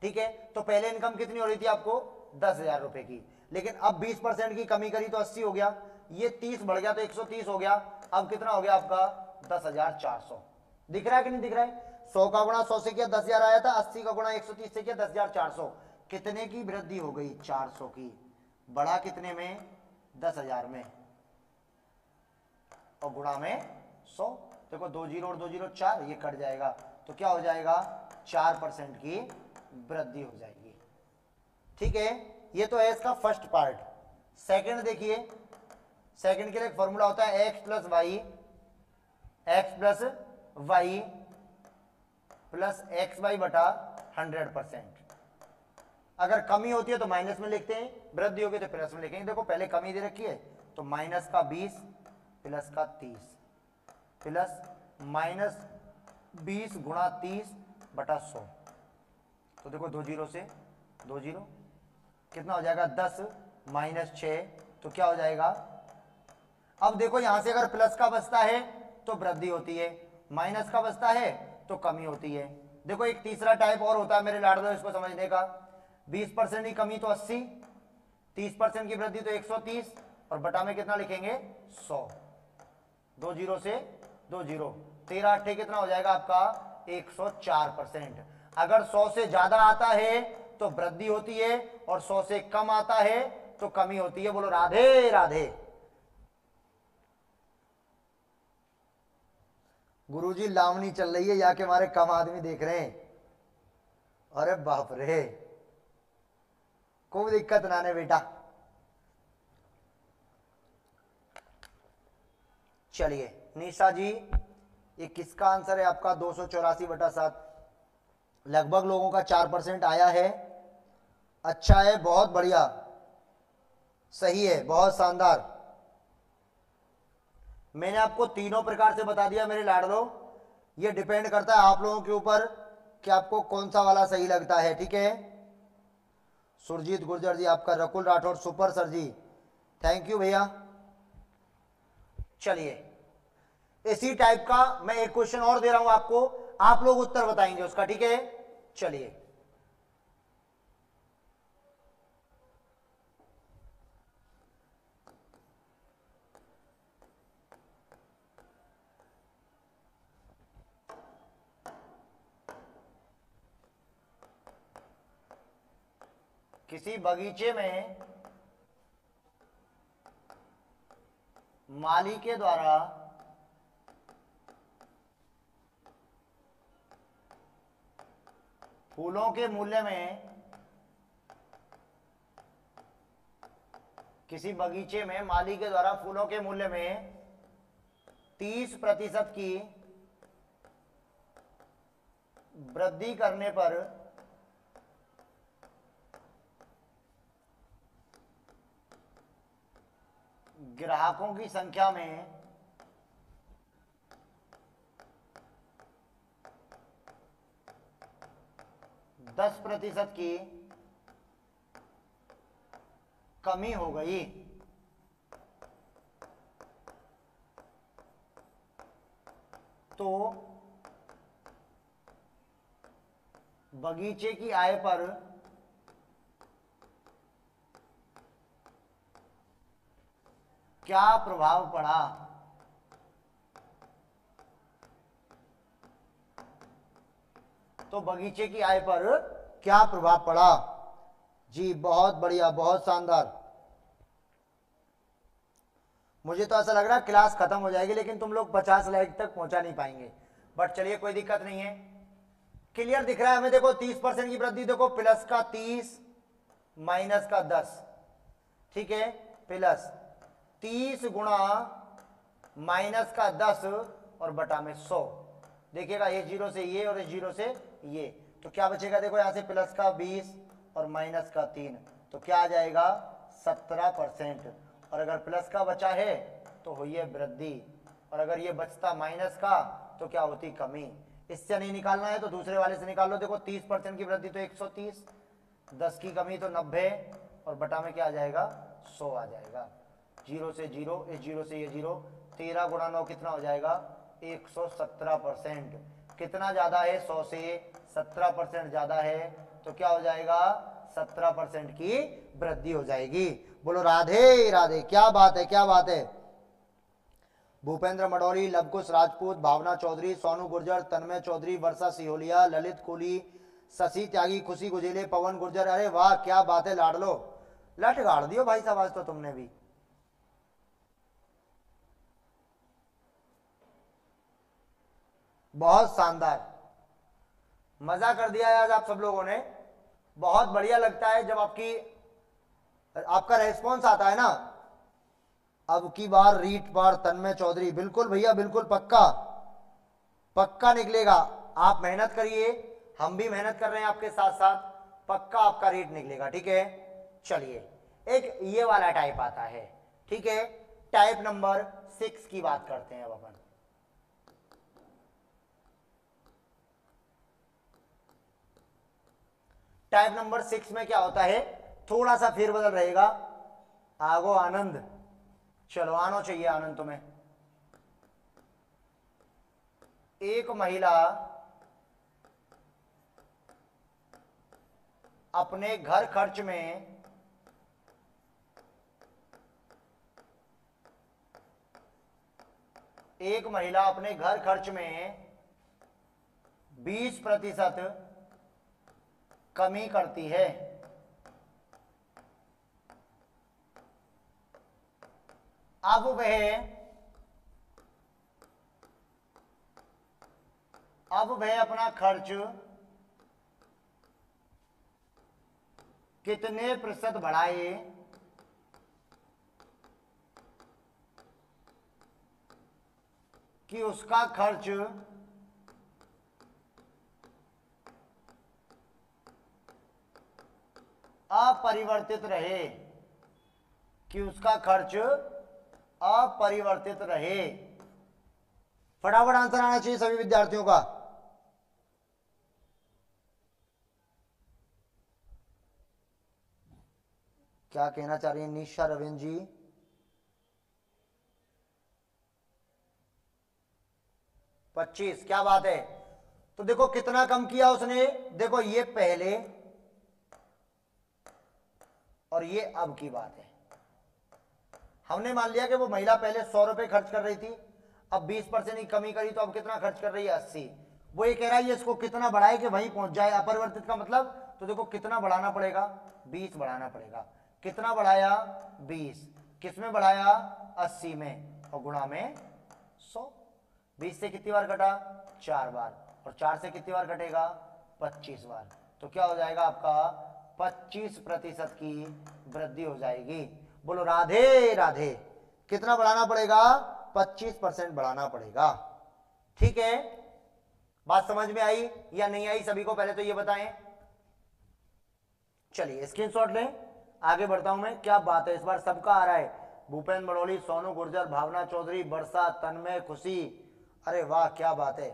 ठीक है। तो पहले इनकम कितनी हो रही थी आपको 10,000 रुपए की, लेकिन अब 20% की कमी करी तो 80 हो गया, ये 30 बढ़ गया तो 130 हो गया। अब कितना हो गया आपका 10,400। दिख रहा है कि नहीं दिख रहा है। 100 का गुणा 100 से किया 10,000 आया था, 80 का गुणा 130 से किया 10,400। कितने की वृद्धि हो गई 400 की। बढ़ा कितने में 10,000 में, और गुणा में 100। देखो 2 जीरो और 2 जीरो 4, ये कट जाएगा तो क्या हो जाएगा 4% की वृद्धि हो जाएगी, ठीक है। ये तो है इसका फर्स्ट पार्ट। सेकंड देखिए, सेकंड के लिए फॉर्मूला होता है x plus y, x plus y plus x y बटा 100%। अगर कमी होती है तो माइनस में लिखते हैं, वृद्धि होगी तो प्लस में लिखेंगे। देखो पहले कमी दे रखी है तो माइनस का 20 प्लस का 30 प्लस माइनस 20 गुणा 30 बटा 100। तो देखो 2 जीरो से 2 जीरो, कितना हो जाएगा 10 माइनस 6, तो क्या हो जाएगा। अब देखो यहां से अगर प्लस का बचता है तो वृद्धि होती है, माइनस का बचता है तो कमी होती है। देखो एक तीसरा टाइप और होता है मेरे लाडलो इसको समझने का। 20% की कमी तो 80, 30% की वृद्धि तो 130, और बटा में कितना लिखेंगे 100। 2 जीरो से 2 जीरो, 13 अट्ठे कितना हो जाएगा आपका 104%। अगर 100 से ज्यादा आता है तो वृद्धि होती है, और 100 से कम आता है तो कमी होती है। बोलो राधे राधे। गुरुजी लावनी चल रही है, या के हमारे कम आदमी देख रहे हैं। अरे बाप रे, कोई दिक्कत ना ने बेटा। चलिए निशा जी, ये किसका आंसर है आपका 284/7। लगभग लोगों का 4% आया है, अच्छा है, बहुत बढ़िया, सही है, बहुत शानदार। मैंने आपको तीनों प्रकार से बता दिया मेरे लाडलो। ये डिपेंड करता है आप लोगों के ऊपर कि आपको कौन सा वाला सही लगता है, ठीक है। सुरजीत गुर्जर जी आपका, Rakul Rathore super sir ji, thank you भैया। चलिए इसी टाइप का मैं एक क्वेश्चन और दे रहा हूं आपको, आप लोग उत्तर बताएंगे उसका, ठीक है। चलिए किसी बगीचे में माली के द्वारा फूलों के मूल्य में, किसी बगीचे में माली के द्वारा फूलों के मूल्य में 30% की वृद्धि करने पर ग्राहकों की संख्या में 10% की कमी हो गई। तो बगीचे की आय पर क्या प्रभाव पड़ा? तो बगीचे की आय पर क्या प्रभाव पड़ा? जी बहुत बढ़िया, बहुत शानदार। मुझे तो ऐसा लग रहा है क्लास खत्म हो जाएगी लेकिन तुम लोग 50 लाइक तक पहुंचा नहीं पाएंगे, बट चलिए कोई दिक्कत नहीं है। क्लियर दिख रहा है हमें? देखो 30% की वृद्धि, देखो प्लस का 30 माइनस का 10, ठीक है, प्लस 30 गुणा माइनस का 10 और बटा में 100। देखिएगा ये जीरो से ये और ये जीरो से ये, तो क्या बचेगा? देखो यहां से प्लस का 20 और माइनस का 3, तो क्या आ जाएगा? 17%। और अगर प्लस का बचा है तो हुई है वृद्धि, और अगर ये बचता माइनस का तो क्या होती? कमी। इससे नहीं निकालना है तो दूसरे वाले से निकाल लो। देखो 30% की वृद्धि तो 130, 10 की कमी तो 90, और बटा में क्या आ जाएगा? 100 आ जाएगा। जीरो से जीरो, इस जीरो से ये जीरो, 13 गुणा 9 कितना हो जाएगा? 117%। कितना ज्यादा है? 100 से 17% ज्यादा है, तो क्या हो जाएगा? 17% की वृद्धि हो जाएगी। बोलो राधे राधे। क्या बात है, क्या बात है। भूपेंद्र मडौरी, लवकुश राजपूत, भावना चौधरी, सोनू गुर्जर, तन्मय चौधरी, वर्षा सिहोलिया, ललित कोहली, शशि त्यागी, खुशी गुजेले, पवन गुर्जर। अरे वाह क्या बात है लाडलो, लट गाड़ दियो भाई साहब आज तो तुमने भी। बहुत शानदार, मजा कर दिया आज आप सब लोगों ने। बहुत बढ़िया लगता है जब आपका रेस्पॉन्स आता है ना। अब की बार रीट पार तन्मय चौधरी, बिल्कुल भैया बिल्कुल, पक्का पक्का निकलेगा। आप मेहनत करिए, हम भी मेहनत कर रहे हैं आपके साथ साथ, पक्का आपका रीट निकलेगा, ठीक है। चलिए एक ये वाला टाइप आता है, ठीक है, टाइप नंबर 6 की बात करते हैं अब अपन। टाइप नंबर 6 में क्या होता है? थोड़ा सा फेरबदल रहेगा। आगो आनंद, चलो आना चाहिए आनंद तुम्हें। एक महिला अपने घर खर्च में एक महिला अपने घर खर्च में 20% कमी करती है। अब वह अपना खर्च कितने प्रतिशत बढ़ाए कि उसका खर्च अपरिवर्तित रहे, कि उसका खर्च अपरिवर्तित रहे। फटाफट आंसर आना चाहिए सभी विद्यार्थियों का। क्या कहना चाह रही है निशा रविंद्र जी? पच्चीस, क्या बात है। तो देखो कितना कम किया उसने, देखो ये पहले और ये अब की बात है। हमने मान लिया कि वो महिला पहले 100 रुपए खर्च कर रही थी, अब 20% की कमी करी तो अब कितना खर्च कर रही है? 80। वो ये कह रहा है इसको कितना बढ़ाए कि वहीं पहुंच जाए अपरिवर्तित का मतलब, तो देखो कितना बढ़ाना पड़ेगा? 20 बढ़ाना पड़ेगा। कितना बढ़ाया? 20। किसमें बढ़ाया? 80 में, और गुणा में 100। 20 से कितनी बार कटा? 4 बार, और 4 से कितनी बार कटेगा? 25 बार। तो क्या हो जाएगा आपका? 25% की वृद्धि हो जाएगी। बोलो राधे राधे। कितना बढ़ाना पड़ेगा? 25% बढ़ाना पड़ेगा, ठीक है। बात समझ में आई या नहीं आई सभी को? पहले तो ये बताएं। चलिए स्क्रीनशॉट लें, आगे बढ़ता हूं मैं। क्या बात है, इस बार सबका आ रहा है। भूपेंद्र बड़ोली, सोनू गुर्जर, भावना चौधरी, वर्षा, तन्मय, खुशी। अरे वाह क्या बात है।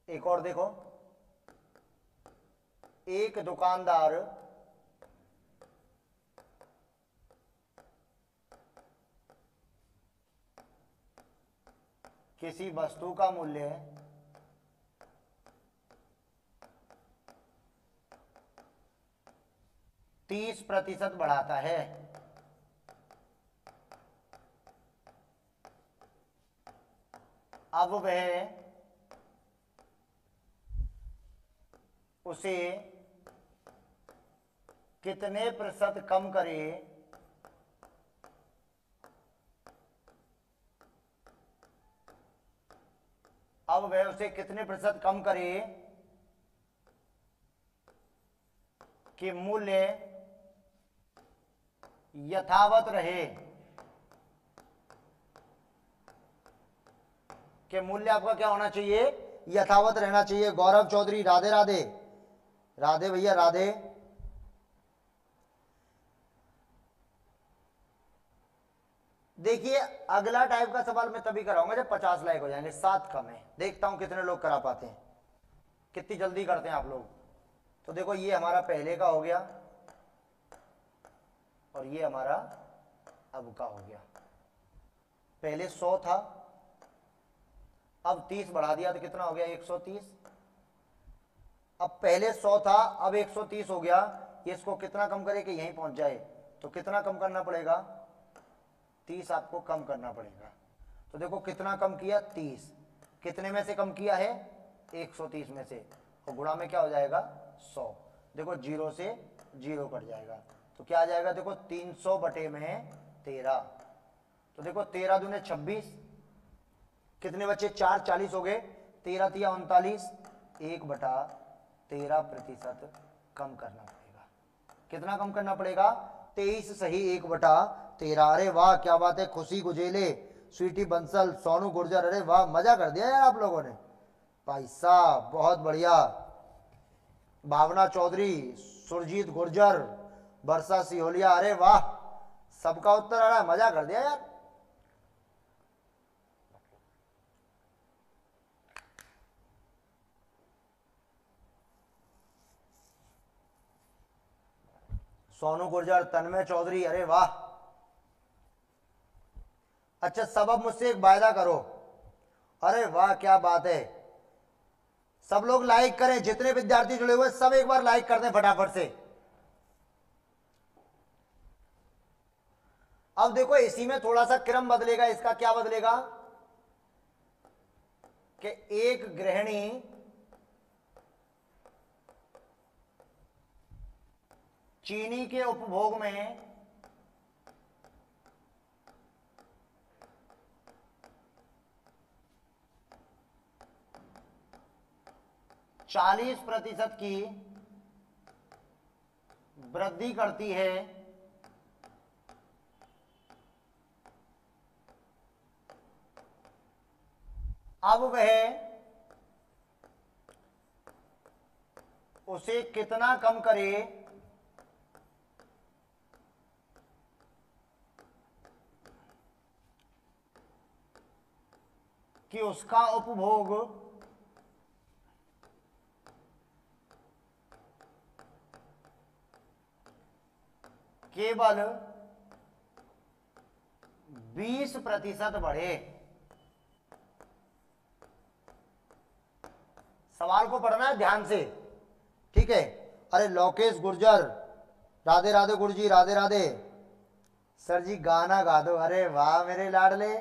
एक और देखो, एक दुकानदार किसी वस्तु का मूल्य 30% बढ़ाता है, अब वह उसे कितने प्रतिशत कम करे अब वह उसे कितने प्रतिशत कम करे कि मूल्य यथावत रहे, कि मूल्य आपका क्या होना चाहिए, यथावत रहना चाहिए। गौरव चौधरी राधे राधे, राधे भैया राधे। देखिए अगला टाइप का सवाल मैं तभी कराऊंगा जब 50 लाइक हो जाएंगे, 7 कम है, देखता हूं कितने लोग करा पाते हैं, कितनी जल्दी करते हैं आप लोग। तो देखो ये हमारा पहले का हो गया और ये हमारा अब का हो गया। पहले 100 था, अब 30 बढ़ा दिया तो कितना हो गया 130। अब पहले 100 था, अब 130 हो गया। ये इसको कितना कम करे कि यहीं पहुंच जाए, तो कितना कम करना पड़ेगा, 30 आपको कम करना पड़ेगा। तो देखो कितना कम किया, 30। कितने में से कम किया है, 130 में से, और गुणा में क्या हो जाएगा 100। देखो 0 से 0 कट जाएगा, तो क्या आ जाएगा, देखो 300 बटे में 13। तो देखो 13 दूने 26, कितने बच्चे 4, 40 हो गए, 13 तिया 39, 1/13% कम करना पड़ेगा। कितना कम करना पड़ेगा, 23 सही 1/13। अरे वाह क्या बात है, खुशी गुजेले, स्वीटी बंसल, सोनू गुर्जर, अरे वाह मजा कर दिया यार आप लोगों ने भाई साहब, बहुत बढ़िया। भावना चौधरी, सुरजीत गुर्जर, वर्षा सिहोलिया, अरे वाह सबका उत्तर आ रहा है, मजा कर दिया यार। सोनू गुर्जर, तन्मय चौधरी, अरे वाह। अच्छा सब अब मुझसे एक वायदा करो, अरे वाह क्या बात है, सब लोग लाइक करें, जितने विद्यार्थी जुड़े हुए सब एक बार लाइक कर दें फटाफट से। अब देखो इसी में थोड़ा सा क्रम बदलेगा, इसका क्या बदलेगा कि एक गृहिणी चीनी के उपभोग में 40% की वृद्धि करती है, अब वह उसे कितना कम करे कि उसका उपभोग केवल 20% बढ़े। सवाल को पढ़ना है ध्यान से, ठीक है। अरे लोकेश गुर्जर, राधे राधे गुरुजी, राधे राधे। सर जी गाना गा दो, अरे वाह मेरे लाडले,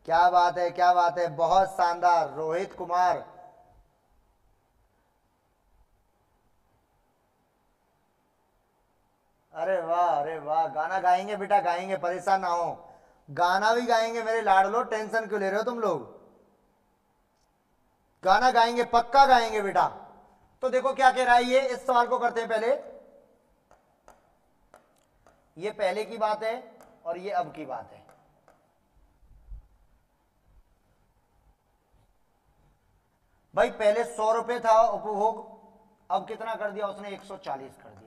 क्या बात है क्या बात है, बहुत शानदार। रोहित कुमार, अरे वाह गाना गाएंगे बेटा, गाएंगे, परेशान ना हो, गाना भी गाएंगे मेरे लाडलो, टेंशन क्यों ले रहे हो तुम लोग, गाना गाएंगे, पक्का गाएंगे बेटा। तो देखो क्या कह रहा है ये, इस सवाल को करते हैं पहले। ये पहले की बात है और ये अब की बात है। भाई पहले 100 रुपए था उपभोग, अब कितना कर दिया उसने, 140 कर दिया।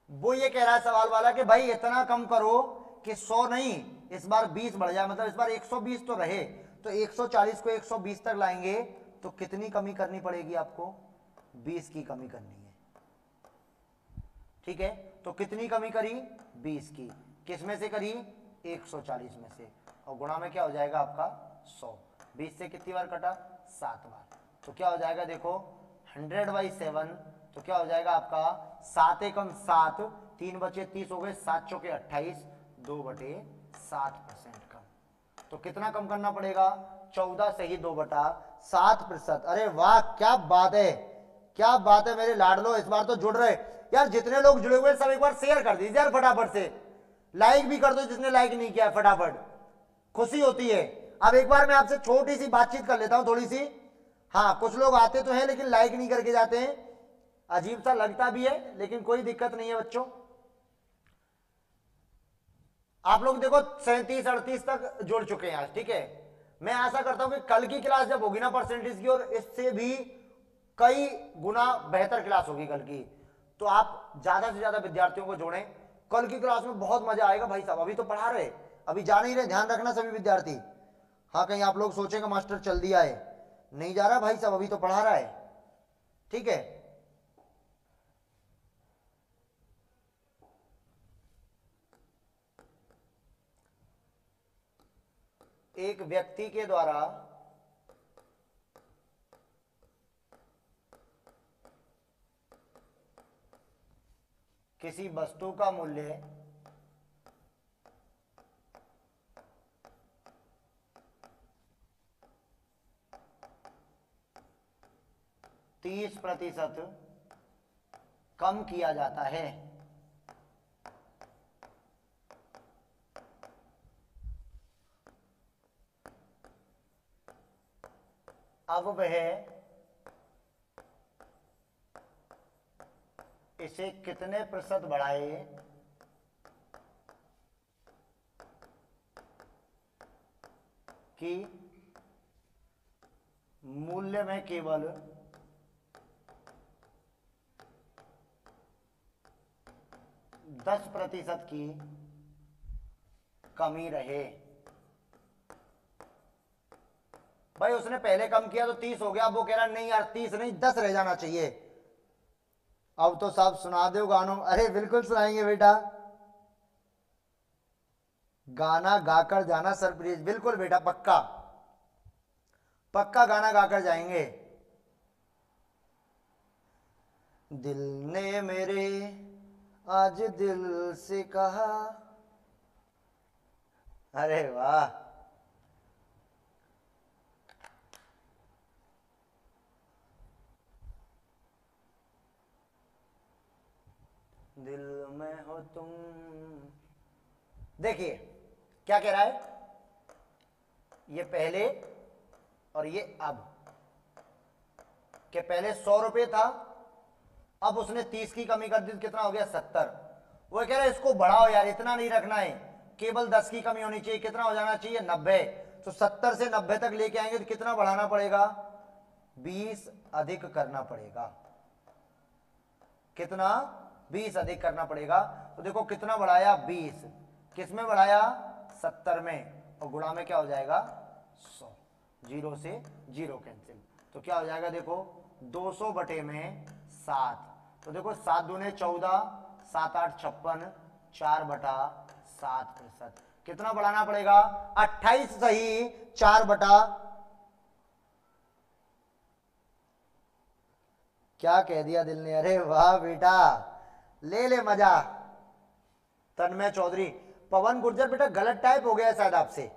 वो ये कह रहा है सवाल वाला कि भाई इतना कम करो कि 100 नहीं, इस बार 20 बढ़ जाए, मतलब इस बार 120 तो रहे। तो 140 को 120 तक लाएंगे तो कितनी कमी करनी पड़ेगी आपको, 20 की कमी करनी है, ठीक है। तो कितनी कमी करी, 20 की, किस में से करी, 140 में से, और गुणा में क्या हो जाएगा आपका 100। 20 से कितनी बार कटा? 7 बार। तो क्या हो जाएगा देखो 100/7, तो क्या हो जाएगा आपका 7 एकम 7, 3 बचे 30 हो गए, 7 चौके 28, 2/7% कम। तो कितना कम करना पड़ेगा? 14 से ही 2/7%। अरे वाह क्या बात है, क्या बात है मेरे लाडलो, इस बार तो जुड़ रहे यार। जितने लोग जुड़े हुए सब एक बार शेयर कर दीजिए यार फटाफट से, लाइक भी कर दो जिसने लाइक नहीं किया फटाफट, खुशी होती है। अब एक बार मैं आपसे छोटी सी बातचीत कर लेता हूं थोड़ी सी। हाँ कुछ लोग आते तो हैं लेकिन लाइक नहीं करके जाते हैं, अजीब सा लगता भी है, लेकिन कोई दिक्कत नहीं है बच्चों। आप लोग देखो 37-38 तक जुड़ चुके हैं आज, ठीक है। मैं आशा करता हूं कि कल की क्लास जब होगी ना परसेंटेज की, और इससे भी कई गुना बेहतर क्लास होगी कल की, तो आप ज्यादा से ज्यादा विद्यार्थियों को जोड़ें। कल की क्लास में बहुत मजा आएगा भाई साहब। अभी तो पढ़ा रहे, अभी जा नहीं रहे, ध्यान रखना सभी विद्यार्थी। हाँ कहीं आप लोग सोचेंगे मास्टर चल दिया है, नहीं जा रहा भाई साहब, अभी तो पढ़ा रहा है, ठीक है। एक व्यक्ति के द्वारा किसी वस्तु का मूल्य %30 कम किया जाता है, अब वह इसे कितने प्रतिशत बढ़ाए कि मूल्य में केवल 10% की कमी रहे। भाई उसने पहले कम किया तो 30 हो गया, अब वो कह रहा नहीं यार 30 नहीं 10 रह जाना चाहिए। अब तो साहब सुना दो गानों। अरे बिल्कुल सुनाएंगे बेटा, गाना गाकर जाना सरप्राइज, बिल्कुल बेटा पक्का पक्का गाना गाकर जाएंगे। दिल ने मेरे आज दिल से कहा, अरे वाह, दिल में हो तुम। देखिए क्या कह रहा है, ये पहले और ये अब, कि पहले 100 रुपये था, अब उसने 30 की कमी कर दी, कितना हो गया 70। वो कह रहा है इसको बढ़ाओ यार, इतना नहीं रखना है, केवल 10 की कमी होनी चाहिए, कितना हो जाना चाहिए 90। तो 70 से 90 तक लेके आएंगे तो कितना बढ़ाना पड़ेगा? 20 अधिक करना पड़ेगा। कितना? 20 अधिक करना पड़ेगा। तो देखो कितना बढ़ाया 20, किस में बढ़ाया? 70 में, और गुणा में क्या हो जाएगा 100, 0 से 0 कैंसिल। तो क्या हो जाएगा देखो 200 बटे में 7। तो देखो 7 दूने 14, 7 8 56, 4/7%। कितना बढ़ाना पड़ेगा? 28 सही 4 क्या कह दिया दिल ने, अरे वाह बेटा, ले ले मजा। तन्मय चौधरी, पवन गुर्जर बेटा गलत टाइप हो गया शायद आपसे।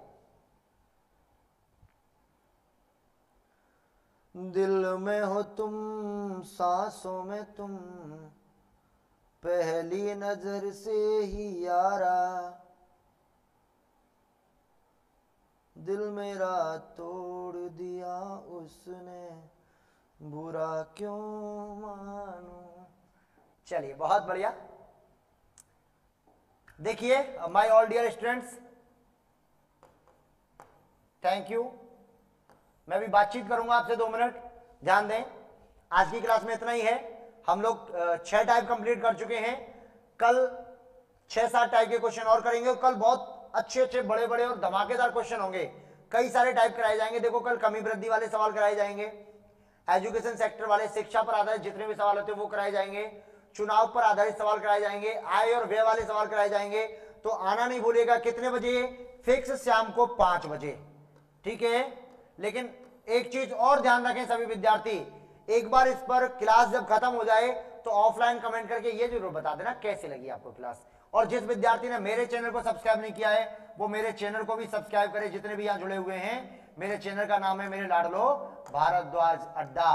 दिल में हो तुम, सांसों में तुम, पहली नजर से ही यारा, दिल मेरा तोड़ दिया उसने, बुरा क्यों मानूं। चलिए बहुत बढ़िया। देखिए my all dear students, thank you. मैं भी बातचीत करूंगा आपसे 2 मिनट, ध्यान दें। आज की क्लास में इतना ही है। हम लोग 6 टाइप कंप्लीट कर चुके हैं। कल 6-7 टाइप के क्वेश्चन और करेंगे, और कल बहुत अच्छे अच्छे बड़े बड़े और धमाकेदार क्वेश्चन होंगे। कई सारे टाइप कराए जाएंगे। देखो कल कमी वृद्धि वाले सवाल कराए जाएंगे, एजुकेशन सेक्टर वाले, शिक्षा पर आधारित जितने भी सवाल होते हैं वो कराए जाएंगे, चुनाव पर आधारित सवाल कराए जाएंगे, आय और व्यय वाले सवाल कराए जाएंगे। तो आना नहीं भूलिएगा। कितने बजे? फिक्स शाम को 5 बजे, ठीक है। लेकिन एक चीज और ध्यान रखें सभी विद्यार्थी, एक बार इस पर क्लास जब खत्म हो जाए तो ऑफलाइन कमेंट करके ये जरूर बता देना कैसे लगी आपको क्लास। और जिस विद्यार्थी ने मेरे चैनल को सब्सक्राइब नहीं किया है वो मेरे चैनल को भी सब्सक्राइब करे। जितने भी यहाँ जुड़े हुए हैं, मेरे चैनल का नाम है मेरे लाडलो भारद्वाज अड्डा।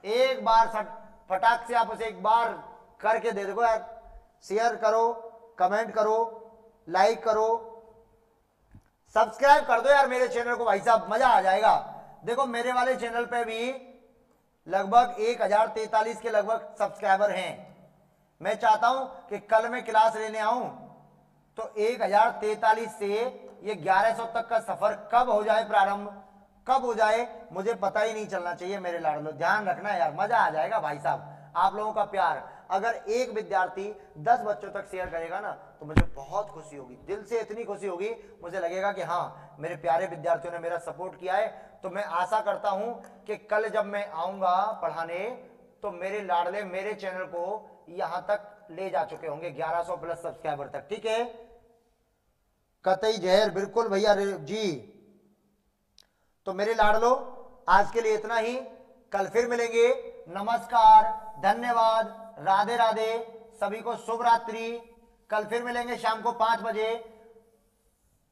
एक बार फटाक से आप उसे एक बार करके दे दो यार, शेयर करो, कमेंट करो, लाइक करो, सब्सक्राइब कर दो यार मेरे चैनल को भाई साहब, मजा आ जाएगा। देखो मेरे वाले चैनल पे भी लगभग 1043 के लगभग सब्सक्राइबर हैं। मैं चाहता हूं कि कल मैं क्लास लेने आऊं तो 1043 से ये 1100 तक का सफर कब हो जाए प्रारंभ, कब हो जाए मुझे पता ही नहीं चलना चाहिए मेरे लाडलो। ध्यान रखना यार, मजा आ जाएगा भाई साहब। आप लोगों का प्यार अगर एक विद्यार्थी 10 बच्चों तक शेयर करेगा ना तो मुझे बहुत खुशी होगी, दिल से इतनी खुशी होगी, मुझे लगेगा कि हाँ मेरे प्यारे विद्यार्थियों ने मेरा सपोर्ट किया है। तो मैं आशा करता हूं कि कल जब मैं आऊंगा पढ़ाने तो मेरे लाडले मेरे चैनल को यहां तक ले जा चुके होंगे 1100 प्लस सब्सक्राइबर तक। ठीक है, कतई जहर, बिल्कुल भैया जी। तो मेरे लाडलो आज के लिए इतना ही, कल फिर मिलेंगे। नमस्कार, धन्यवाद, राधे राधे, सभी को शुभ रात्रि। कल फिर मिलेंगे शाम को 5 बजे।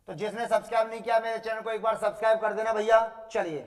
तो जिसने सब्सक्राइब नहीं किया मेरे चैनल को एक बार सब्सक्राइब कर देना भैया। चलिए।